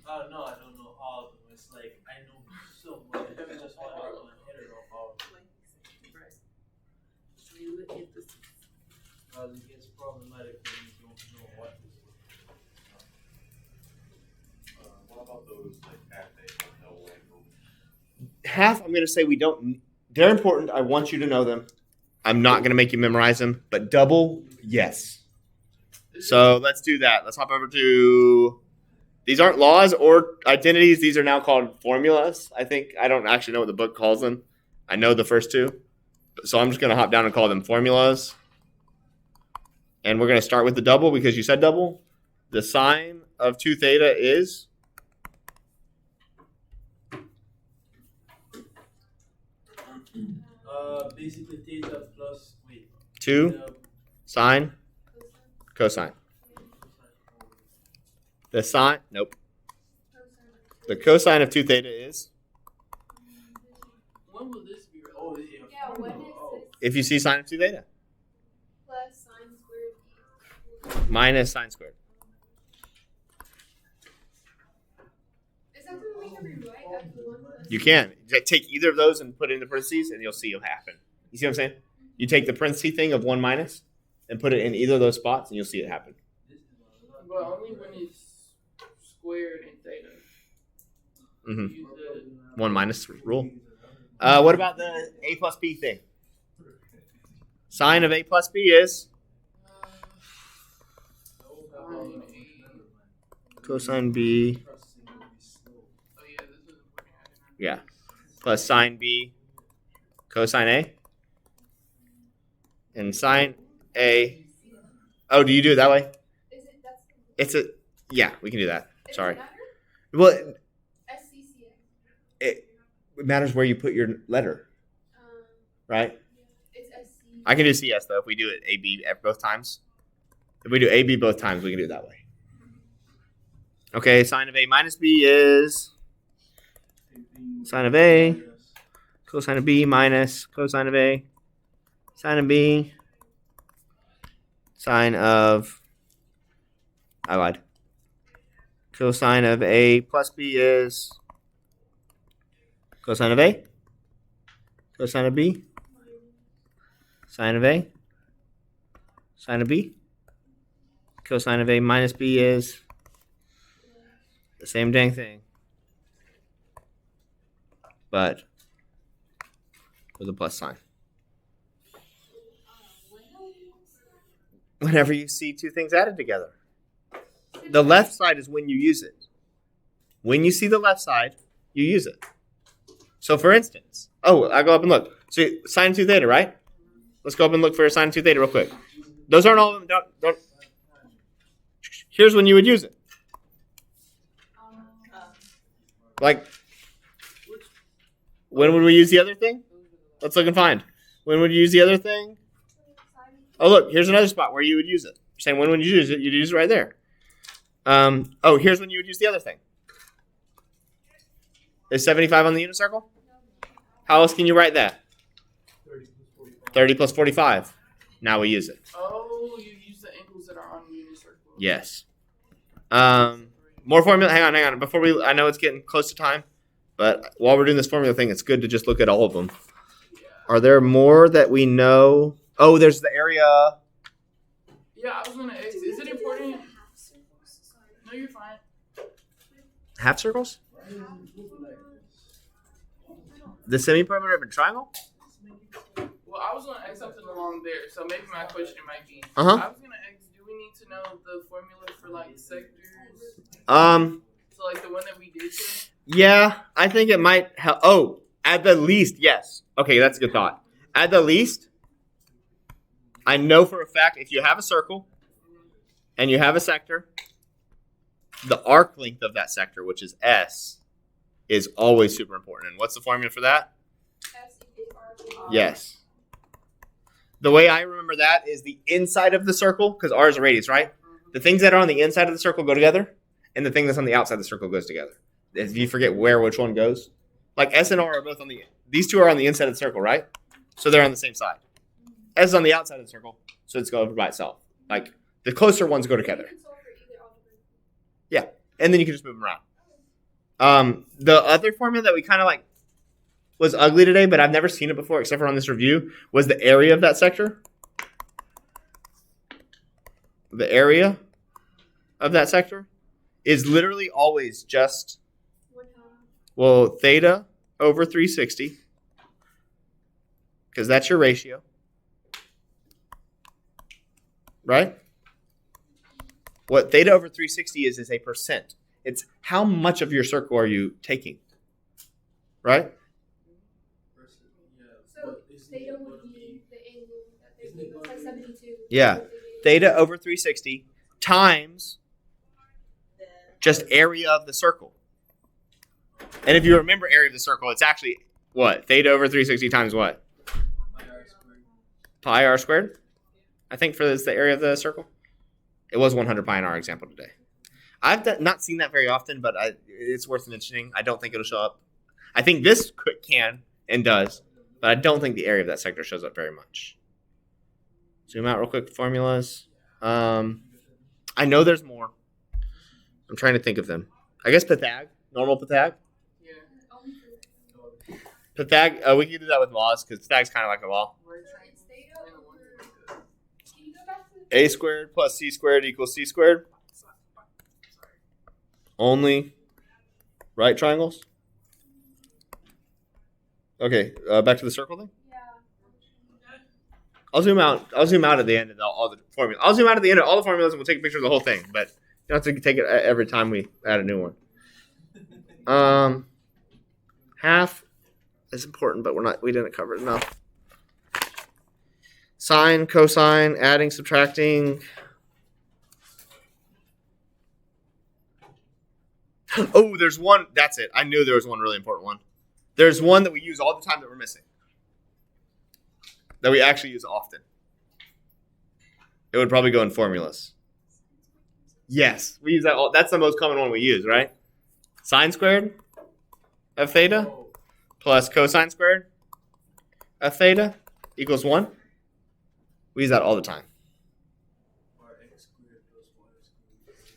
No, I don't know all of them. It's like I know so much. I just want to hit it off all of them. Because it gets problematic when you don't know what is What about those like half days on no angle? Half, I'm going to say we don't. They're important. I want you to know them. I'm not going to make you memorize them. But double, yes. So let's do that. Let's hop over to. These aren't laws or identities. These are now called formulas, I think. I don't actually know what the book calls them. I know the first two. So I'm just going to hop down and call them formulas. And we're going to start with the double because you said double. The sine of 2 theta is? Basically theta plus, wait. 2 theta sine cosine. The sine, nope. The cosine of 2 theta is? When will this be? Oh, yeah. Yeah, when is this? If you see sine of 2 theta. Plus sine squared. Minus sine squared. Is that something we can rewrite as 1 plus? You can. Take either of those and put it in the parentheses and you'll see it'll happen. You see what I'm saying? You take the parentheses thing of 1 minus and put it in either of those spots and you'll see it happen. But only when it's squared in theta. Mm-hmm. Use the 1 minus rule. What about the a plus b thing? Sine of a plus b is? sine Cosine b. Oh yeah, this is important. Yeah. Plus sine b. Cosine a. And sine a. Oh, do you do it that way? Is it that's It's a. Yeah, we can do that. Does it Sorry. matter? Well, SCCA. it matters where you put your letter, right? It's SC. I can do CS though if we do it AB at both times. If we do AB both times, we can do it that way. Okay, sine of A minus B is sine of A, cosine of B minus cosine of A, sine of B, sine of, I lied. Cosine of A plus B is cosine of A, cosine of B, sine of A, sine of B, cosine of A minus B is the same dang thing, but with a plus sign. Whenever you see two things added together. The left side is when you use it. When you see the left side, you use it. So for instance, I go up and look. So sine 2 theta, right? Let's go up and look for sine 2 theta real quick. Those aren't all of them. Don't. Here's when you would use it. Like, when would we use the other thing? Let's look and find. When would you use the other thing? Oh, look, here's another spot where you would use it. You're saying when would you use it? You'd use it right there. Here's when you would use the other thing. Is 75 on the unit circle? How else can you write that? 30 plus 45. Now we use it. Oh, you use the angles that are on the unit circle. Yes. More formula. Hang on. Before I know it's getting close to time, but while we're doing this formula thing, it's good to just look at all of them. Are there more that we know? Oh, there's the area. Yeah, I was gonna ask. Is it important? No, you're fine. Half circles? The semi-perimeter of a triangle? Well, I was gonna ask something along there, so maybe my question might be. Uh-huh. I was gonna ask, do we need to know the formula for like sectors? So like the one that we did today? Yeah, I think it might help. Oh, at the least, yes. Okay, that's a good thought. At the least, I know for a fact if you have a circle and you have a sector, the arc length of that sector, which is S, is always super important. And what's the formula for that? Yes. The way I remember that is the inside of the circle, because R is a radius, right? The things that are on the inside of the circle go together, and the thing that's on the outside of the circle goes together. If you forget which one goes. Like S and R are both on these two are on the inside of the circle, right? So they're on the same side. S is on the outside of the circle, so it's going over by itself. Like, the closer ones go together. Yeah, and then you can just move them around. The other formula that we kind of like was ugly today, but I've never seen it before except for on this review, was the area of that sector. The area of that sector is literally always just, theta over 360, because that's your ratio, right? What theta over 360 is a percent. It's how much of your circle are you taking, right? So theta would be Yeah. Theta over 360 times just area of the circle. And if you remember area of the circle, it's actually what? Theta over 360 times what? Pi r squared? I think for this, the area of the circle. It was 100 pi in our example today. I've not seen that very often, but it's worth mentioning. I don't think it'll show up. I think this can and does, but I don't think the area of that sector shows up very much. Zoom out real quick. Formulas. I know there's more. I'm trying to think of them. I guess Pythag. Normal Pythag. Yeah. Pythag. We can do that with laws because Pythag's kind of like a law. A squared plus c squared equals c squared. Only right triangles. Okay, back to the circle thing. Yeah. I'll zoom out at the end of all the formulas. I'll zoom out at the end of all the formulas and we'll take a picture of the whole thing. But you don't have to take it every time we add a new one. Half is important, but we didn't cover it enough. Sine, cosine, adding, subtracting. Oh, there's one. That's it. I knew there was one really important one. There's one that we use all the time that we're missing. That we actually use often. It would probably go in formulas. Yes, we use that. That's the most common one we use, right? Sine squared of theta plus cosine squared of theta equals 1. We use that all the time.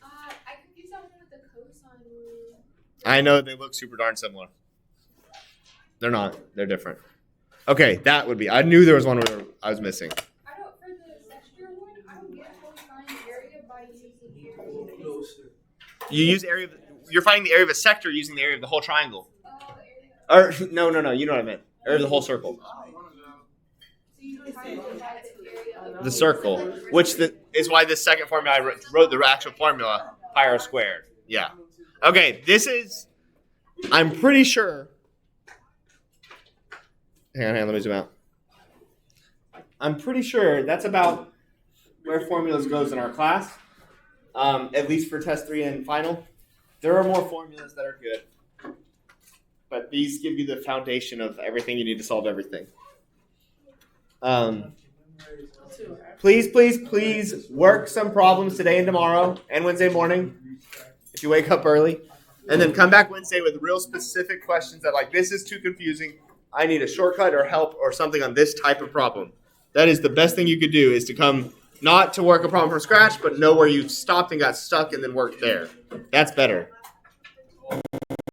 I could use that one with the cosine rule. I know they look super darn similar. They're not. They're different. Okay, that would be. I knew there was one where I was missing. I don't, for the texture one, I don't get cosine area by using area. You use area. You're finding the area of a sector using the area of the whole triangle. The area. Or no. You know what I meant. Area of the whole circle. So you don't find the area of The circle, which is why this second formula I wrote the actual formula pi r squared. Yeah. Okay, this is. I'm pretty sure. Hang on, let me zoom out. I'm pretty sure that's about where formulas goes in our class, at least for test 3 and final. There are more formulas that are good, but these give you the foundation of everything you need to solve everything. Please work some problems today and tomorrow and Wednesday morning if you wake up early, and then come back Wednesday with real specific questions that like, this is too confusing. I need a shortcut or help or something on this type of problem. That is the best thing you could do, is to come not to work a problem from scratch, but know where you stopped and got stuck and then work there. That's better.